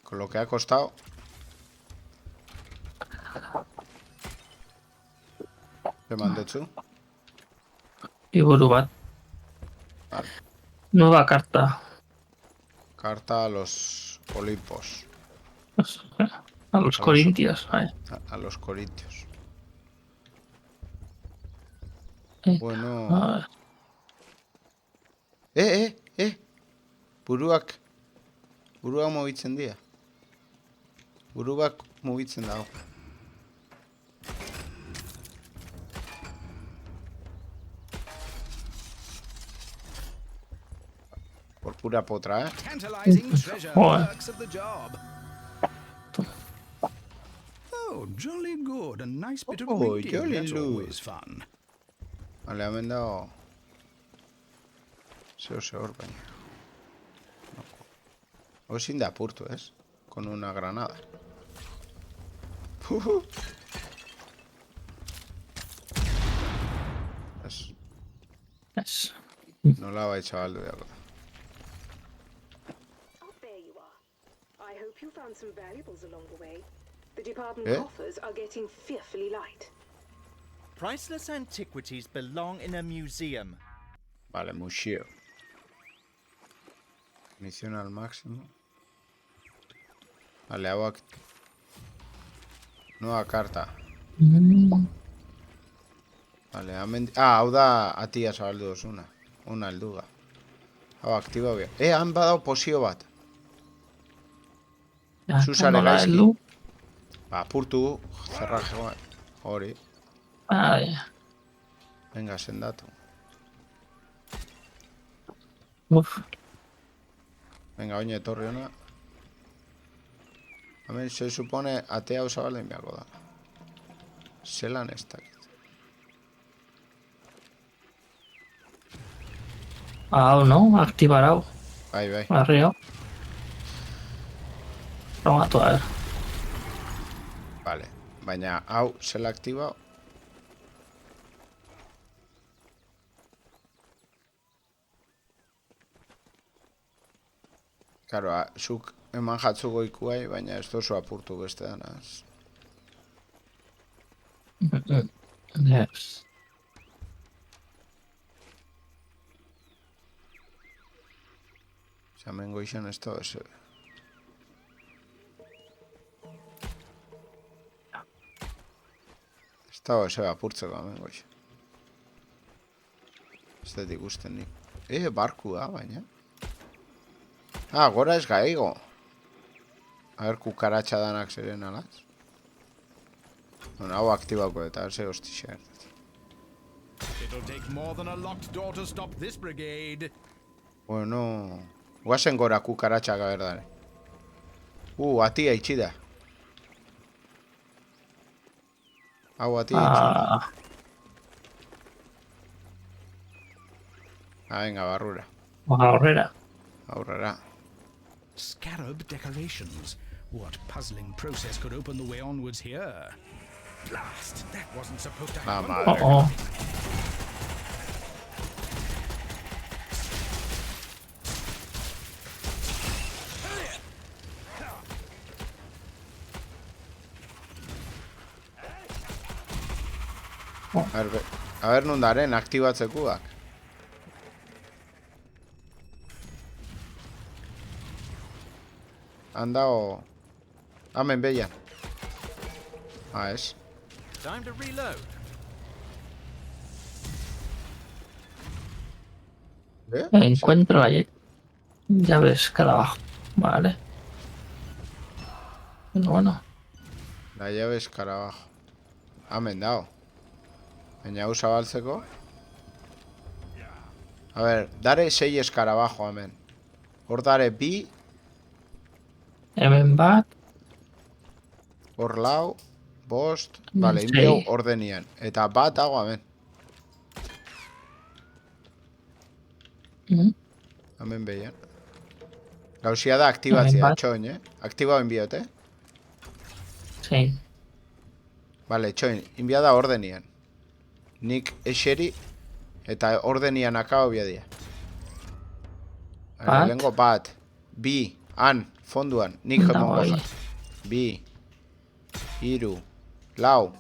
Con lo que ha costado. ¿Qué mandetsu? Liburu bat. Vale. Nueva carta. Carta a los Olimpos. A los corintios. A los corintios. Bueno. Bueno. Buruak mugitzen dira. Buruak mugitzen dago. Por pura potra, Tantalizing treasure Joder. perks of the job. Oh, jolly good. A nice bit of Oh, reading. jolly That's good. always fun. Vale, hemen dago. Zeo hor baina. Ezin da apurtu, ez? Con una granada. Ez, Es. nola bai zabaldu dago. Oh, there you are. I hope you found some valuables along the way. The department Eh? coffers are getting fearfully light. Priceless antiquities belong in a museum. Vale, museo. Misión al máximo. Vale, hago nueva carta. Vale, hau da atia zabaldu dozuna. Una helduga. Hau, aktiba bien. Han badao posio bat. Susare Nola gaizki. heldu. Ba, apurtu. Zerraje hori. Venga, sendatu. Uf. Venga, oine etorri hona. Hemen, se supone atea usabalden beharko da. Zelan ez dakit. Hau, no? Aktibar hau. Bai. Arri hau. Probatu, a ver. Vale. Baina, hau, zela aktiba. Claro, zuk eman jatzu goikuai, baina ez dozu apurtu beste danaz. Yes. Hemen goizan ez da oso. Ez da oso apurtzeko hemen goizan. Ez dut ikusten nik. Barku da, baina. Gora ez gaigo. A ber, kukaratxa danak ziren alaz. Bueno, hau aktibako eta ze hostixa. It'll take more than a locked door to stop this brigade. Bueno, guazen gora kukaratxak aberdare. Atia itxida. Hau atia itxida. Venga, barrura. Aurrera. Scarab decorations. What puzzling process could open the way onwards here? Blast! That wasn't supposed to happen. Madre. A ber nundaren aktibatzekuak. Andao. Hemen behian. Ez. Time to reload. Encuentro la llave escarabajo. Vale. Bueno. La llave escarabajo. Hemen dao. Baina hau zabaltzeko. A ber, dare 6 eskarabajo hemen. Hor dare bi. Hemen bat. Hor lau. Bost. Vale, inbeu ordenian. Eta bat dago hemen. Hemen behian. Gauzia da aktibatzea, txoin, Aktibau inbiote. Sí. Vale, txoin, inbia da ordenian. Nik eseri eta ordenian akabo biadia. Lengo bat. Bi. Han. Fonduan. Nik hemongo zan. Bi. Iru. Lau.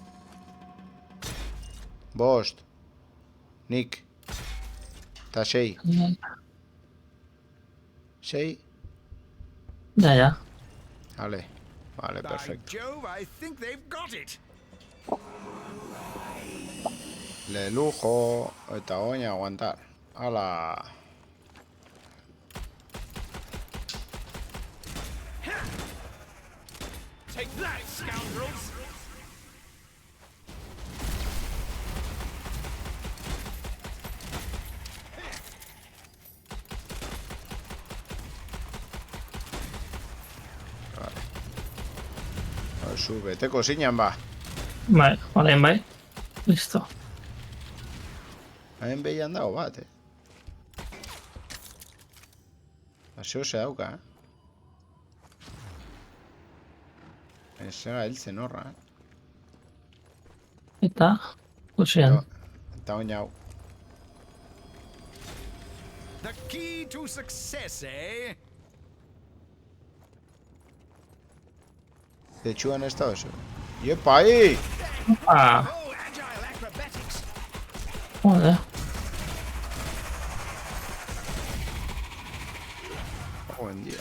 Bost. Nik. Eta 6. 6. Ya. Vale, perfecto. By Jove, I think they've got it. Le lujo eta oin aguantar. Hala. Take that, scoundrels! Beteko zinan ba. Bai, orain bai. Listo. Hemen behian dago bat, Zeo ze dauka, Zera hiltzen horra, Eta, kusian. Eta oin hau. The key to success, eh? Tetsuan ez da oso. Iepa, Oh, agile acrobatics. Joder. Buen día.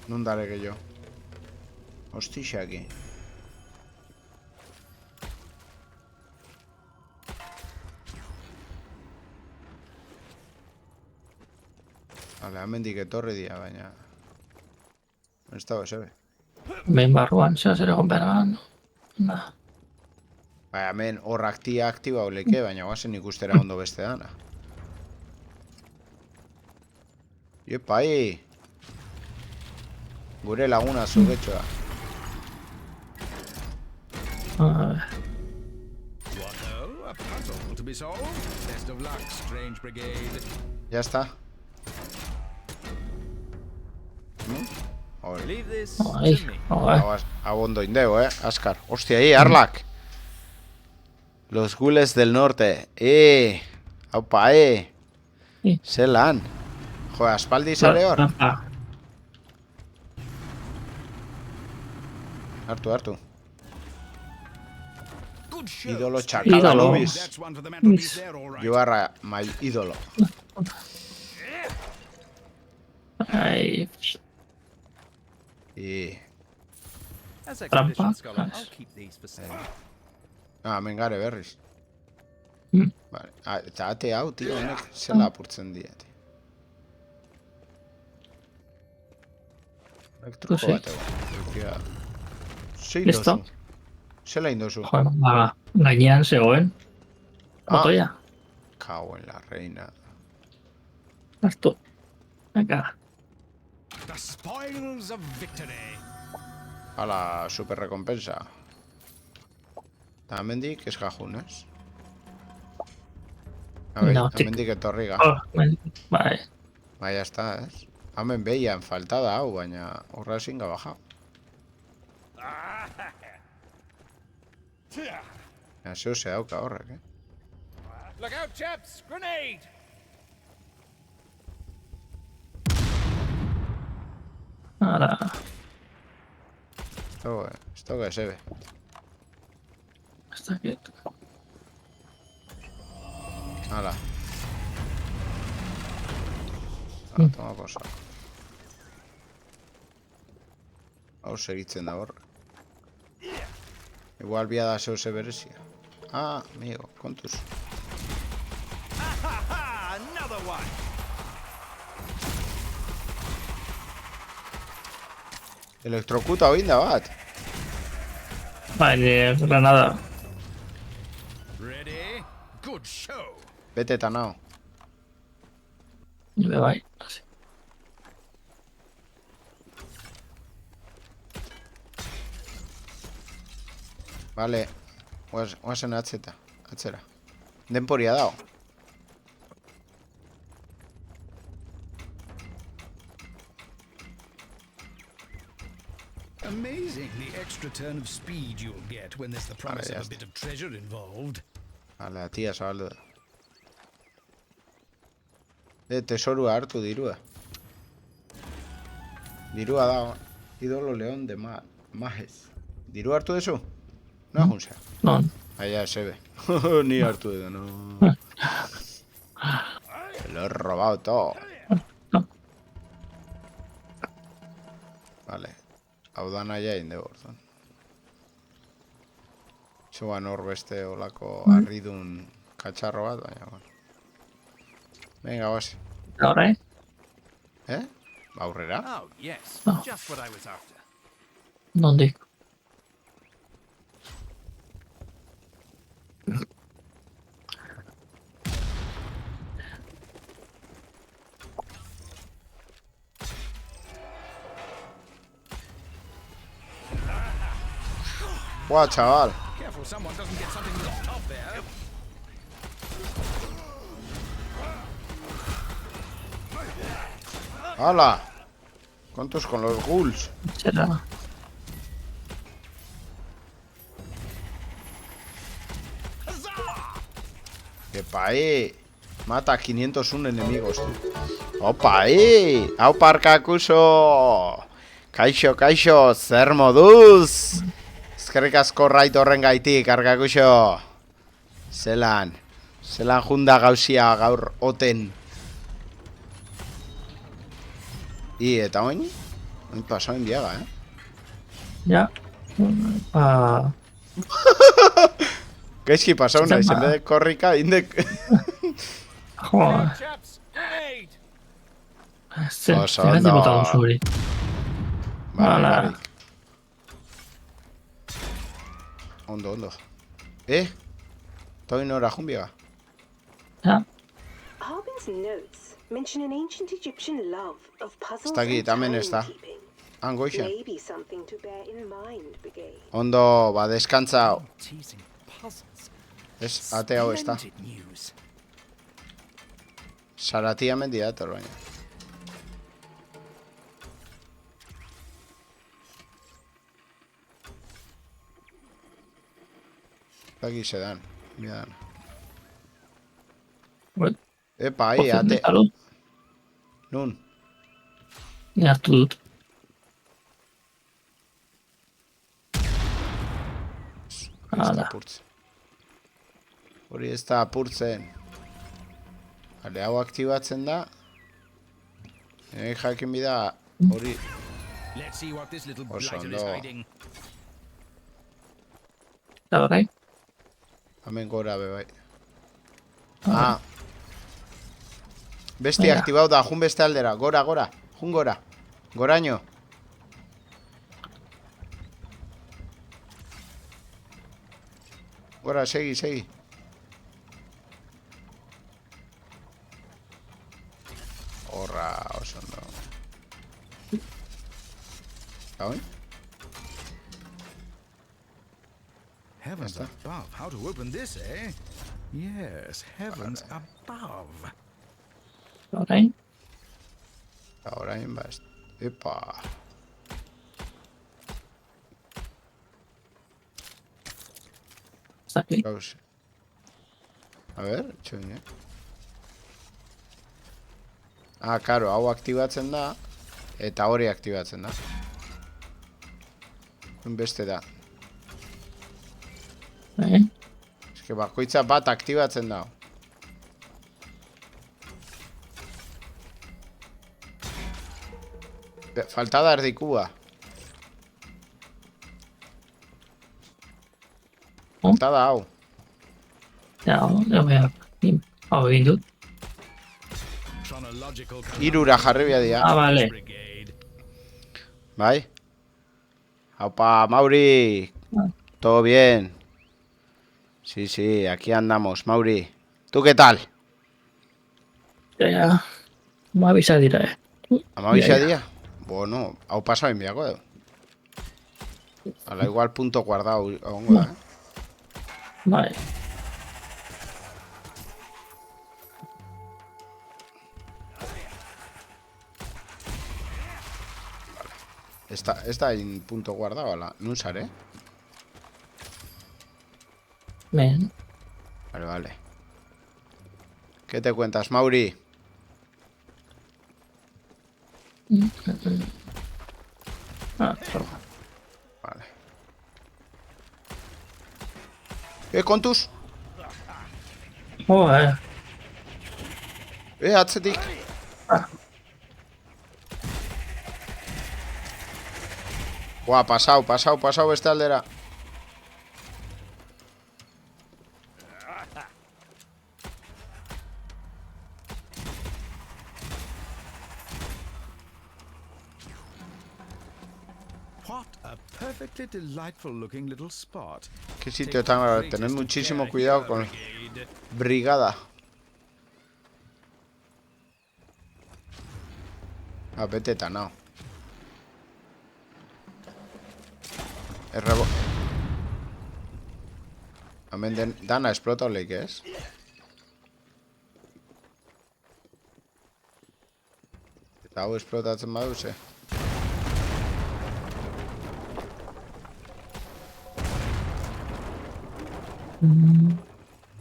Non dare que yo. Hostia, aquí. Vale, hemendik etorri dira, baina... Ez dago esebe. Behin barruan, zera zer egon behar. Baina, hemen hor aktiba oleke, baina guazen ikustera ondo beste dana. Iepa, Gure laguna zugetxoa. A puzzle to be solved. Best of luck, strange brigade. Ya está. Leave this Ai, to me. Abondo indeo, Askar. Hostia, Arlak. Los gules del norte. Aupa, Zelan. Jo, aspaldi zare hor. Trampa. Hartu. Good show. Idolo Idolo. txakala nubis. That's one for the mantelpiece Yes. there, all right. You are my idolo. Ai, I... As Trampa. expedition scholar, Nice. I'll keep these for sale. Mengare berriz. Mm. Vale. Eta ate hau, tio, honek zela apurtzen diate. Elektroko Pues sí. bat egon. Tio, zein Listo. dozu? Zela indozu? joder, gainean zegoen. Motoia. Kago en la reina. Hartu. Venga. The spoils of victory. Ala, super recompensa. Eta hemendik ez gajunez. No, tik. Hemendik etorriga. Bai. Ba, ya está, ez? Hemen behian faltada hau, baina horra ezin gabaja. Ja, zeu ze dauka horrek, eh? Look out, chaps! Grenade! Ara. Esto que se ve. Hasta quieto. Hala. Toma por saco. Hau segitzen da hor. Igual bia da zeu ze berezia. Ah, amigo, kontuz. Ha! Another one! Elektrokuta hori da bat. Bai, granada. Ready? Good show. Bete eta nao. Nire bai. Así. Vale. Oazen atzera. Denporia dao. Amazing the extra turn of speed you'll get when there's the promise ya of a está. bit of treasure involved. Vale, atia zabaldu da. Tesorua hartu dirua. Dirua da. Idolo león de Majes. Diru hartu dezu? No es un ser. No. Allá se ve. Ni hartu edo, no. Se lo he robado todo. Vale. Hau da naia inde orduan. Zuan hor beste olako arridun katxarro bat, baina, bueno. Venga, guaz. Ahora, Aurrera? Oh, yes. Oh. Just what I was after. ¿Dónde? Buah, chaval. Careful, someone doesn't get something locked up there. ¡Hala! ¿Cuántos con los ghouls? Será. ¡Que pae! Mata a 501 enemigos, tío. ¡Opa, ¡Hau parkakuso! Kaixo, zer moduz! Eskerrik asko raid horren gaitik, arkakuso. Zelan junda gauzia gaur oten. Eta oin? Oin pasau biaga, eh? Ya. Gaizki pasau naiz, en vez de korrika, indek... Joder. Chaps, grenade! Oso Se me ondo. hace botado un sobre. Hala. Barik. Ondo. Eta oin ora junbiaga. Ya. Harbin's notes mention an ancient Egyptian love of puzzles Está aquí, and también está. timekeeping. Angoixen. Maybe something to bear in mind, Brigade. Ondo, ba, deskantza. Teasing puzzles. Ez, ate hau ez da. Splendid news. Saratia mendi dator, baina. Aquí se dan. Mira dan. Bueno, Epa, ahí, Poción de ate. salud. Nun. Ni hartu dut. Ez da Hala. apurtzen. Hori ez da apurtzen. Hale, hau aktibatzen da. Jakin bida hori... Let's see what this little Oso blighter is ondo. hiding. Eta horrein. Hemen gora be bai. Ah. Besti Venga. aktibau da, jun beste aldera. Gora, gora. Jun gora. Goraino. Gora, segi, segi. Horra, oso ondo. Hau? Heavens above, how to open this, eh? Yes, heavens above. Horrein. Eta orain bast. Epa. Zaki. Gauz. A ber, txoin, Ah, karo, hau aktibatzen da. Eta hori aktibatzen da. Beste da. Eske bakoitza bat aktibatzen da. Falta da erdikua. Falta da hau. Ja, hau egin dut. Chronological Irura jarri dia. Ah, vale. Brigade. Bai. Aupa, Mauri. Todo bien. Sí, sí, aquí andamos, Mauri. ¿Tú qué tal? Ja. Mabisa dira, ¿Amabisa Ya, día? Bueno, hau pasado enviago, A la igual punto guardado. Vale. Está en punto guardado, ala. No usaré. Ben. Vale, vale. ¿Qué te cuentas, Mauri? Ah, perdón. Vale. Kontus? Joder. Atzetik. Buah, pasau beste aldera. What a perfectly delightful looking little spot. Qué sitio tan raro. Tened muchísimo cuidado con brigada. Ah, vete tanao. El rebo... Hemen dana esplota oleik ez? Eta hau esplotatzen baduz,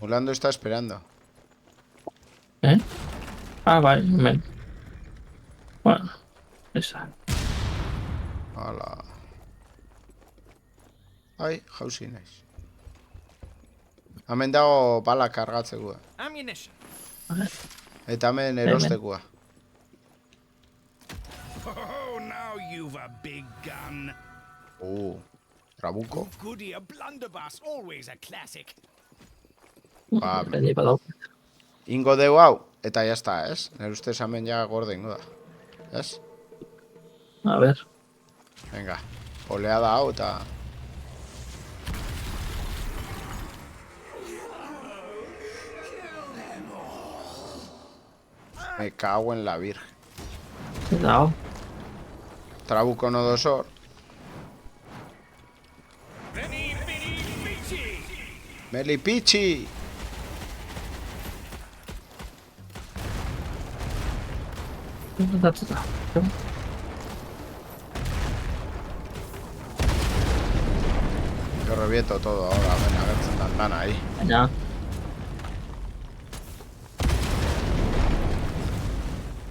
Mulando está esperando. Ah, vale, men. Bueno, esa. Hala. Ai, jauzi naiz. Hemen dago bala kargatzekua. Ammunition. Eta hemen erostekua. Oh, now you've a big gun. Trabuko. Goody, a blunderbuss, always a classic. Ba, Bedi badau. ingo deu hau, eta jazta, ez? Nire ustez hemen ja gorde ingo da. Ez? A ver. Venga, oleada hau eta... Me cago en la virgen. Cuidado. Trabuco no dosor. Melipichi. Yo reviento todo ahora, ven a ver si están ahí. Ya.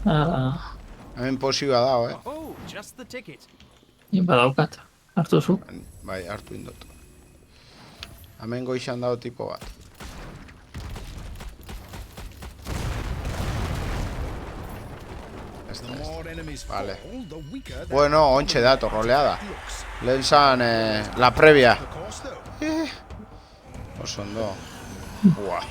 Ah, Hemen posiba dago, Oh, just the ticket. badaukat. Hartu zu. Bai, hartu indot. Hemen goizan dago tipo bat. The more enemies Vale. fall, the weaker that Bueno, ontxe dato, roleada. looks. Lehen zan, la previa. The course, though. Oso ondo. Buah.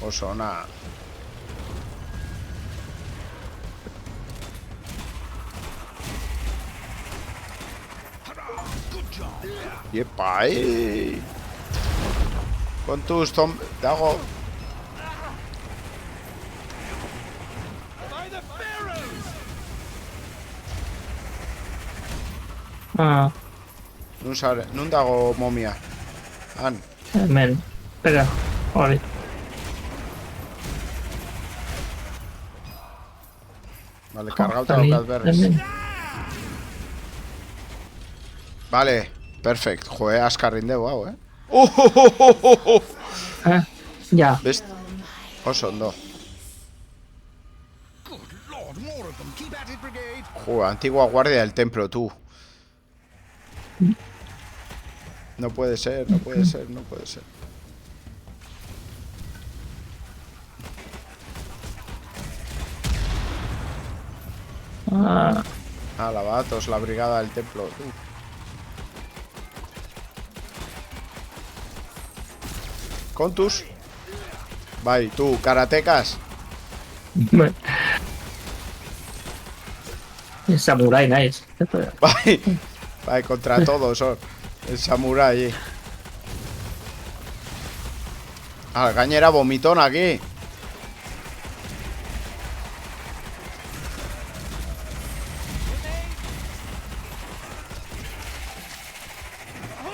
Oso ona. Iepa, Kontuz, dago. By the pharaohs! Ah, Nun dago momia. Han. hemen. Pega. Hori. Vale, kargauta Tani, daukat berriz. hemen. Vale, perfect. Joe, askarrin dugu hau, Ja. Best. Oso ondo. Good lord, more of them. Keep at it, brigade. Joder, antigua guardia del templo, tú. No puede ser, no puede ser, no puede ser. Ah, Alabatos, la brigada del templo, tú. Contus. Bai, tú, karatecas. el samurai, nice. Bai, bai, contra todos son. El samurái. Ah, gainera vomitón aquí.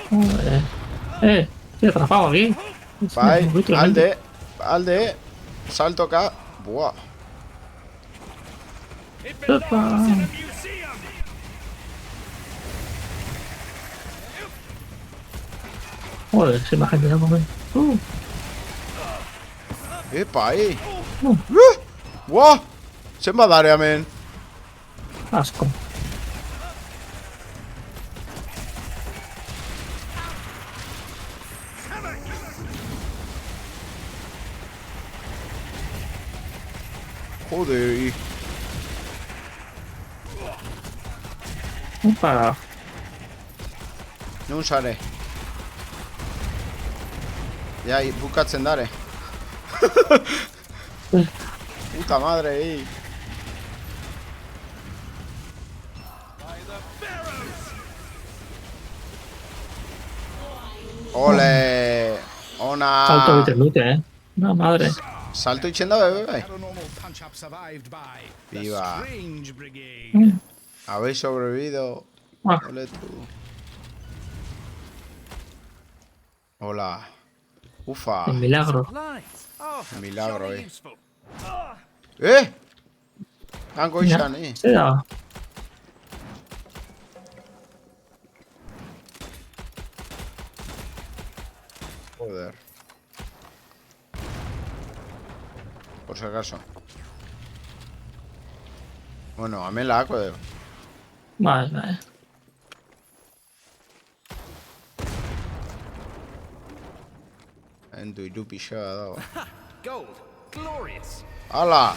Joder. Estoy atrapado aquí. Bai, Muy alde, alde. Salto acá. Buah. It belongs in a museum! Joder, esa imagen de un momento. Epa, Buah. Zenbat dare hemen. Asco. Joder. Opa. Nun sare. Ja, bukatzen dare. Puta madre, By the pharaohs! Ole. Ona. Salto vitemite, Una madre. Salto itzen da, bai. Paranormal punch-up survived by the Viva. Strange Brigade. Habéis sobrevivido. Ah, Ole tú. Hola. Ufa. el milagro. Supplies. Oh, Milagro, jolly useful. Hango izan, Se da. Joder. Por si acaso. Bueno, hemen lagako dugu. Vale. Endu iru pixoa dago. Gold. Glorious. ¡Hala!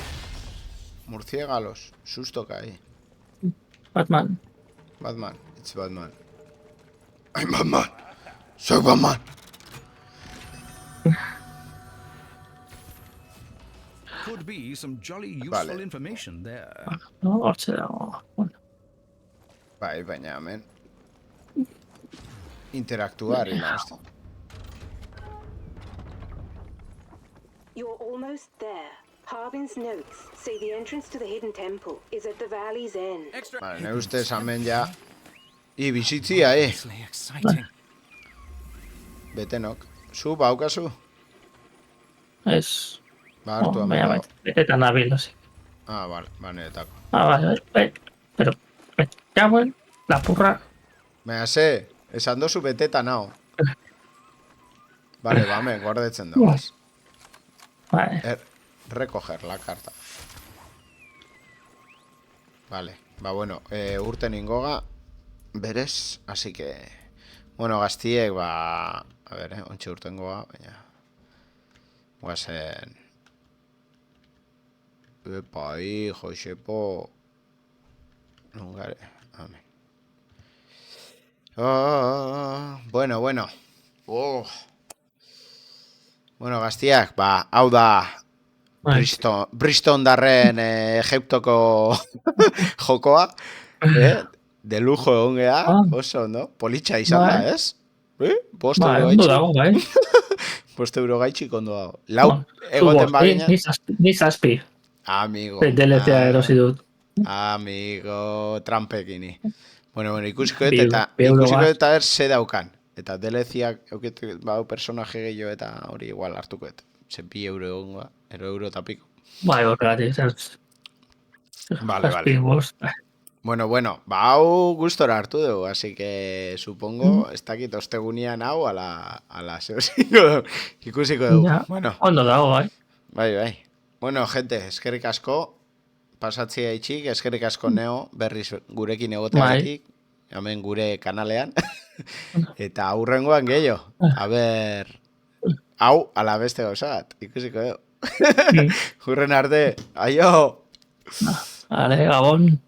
Murciégalos. Susto cae. Batman. Batman. It's Batman. I'm Batman. Soy Batman. Could be some jolly useful Vale. information there. No, hortxe dago. Bueno. Bai, baina hemen. Interaktuar, hostia. You're almost there. Harbin's notes say the entrance to the hidden temple is at the valley's end. Extra. Vale, ne ustez hemen ja. Bizitzia, Immensely exciting. Betenok. Zu, baukazu. Es... Ba, hartu Oh, hemen baina dago. betetan nabil, así. Ah, vale, niretako. Vale. Pero... Me cago en... Lapurra. Baina ze, esan dozu beteta nao. Vale, bame, gordetzen dagoaz. Vale. Recoger la carta. Vale, ba bueno, urten ingoga berez, así que bueno, gaztiek, ba a ver, ontsi urten goga, baina guazen epa, hijo, xepo nungare, amen. Bueno. Oh. Bueno, gaztiak, ba, hau da Briston darren Egiptoko jokoa, de lujo egon geha, oso, no? Politxa izan da, ez? Bost euro Ondo gaitxik. dago, bai. Bost euro gaitxik ondo dago. Lau egoten bagina. Ni zazpi. Amigo. Deletea erosi dut. Amigo, trampekini. Bueno, ikusiko Bi dut euro eta ber ze daukan. Eta deleziak, bau personaje gehiago eta hori igual hartuko et. Ze 2 euro egongoa, euro eta piko. Bai, horregatik. Vale. Bueno, ba, hau gustora hartu dugu, así que supongo, ez dakit ostegunian hau, ala ikusiko dugu. Ja, Bueno. ondo dago, bai. Bai. Bueno, gente, eskerrik asko, pasatzea itxik, eskerrik asko neo, berriz gurekin egoteagatik, hemen gure kanalean, eta aurrengoan gehiago, a ber, hau, ala beste gauzat, ikusiko dugu. Hurren arte, aio! Ale, Gabon.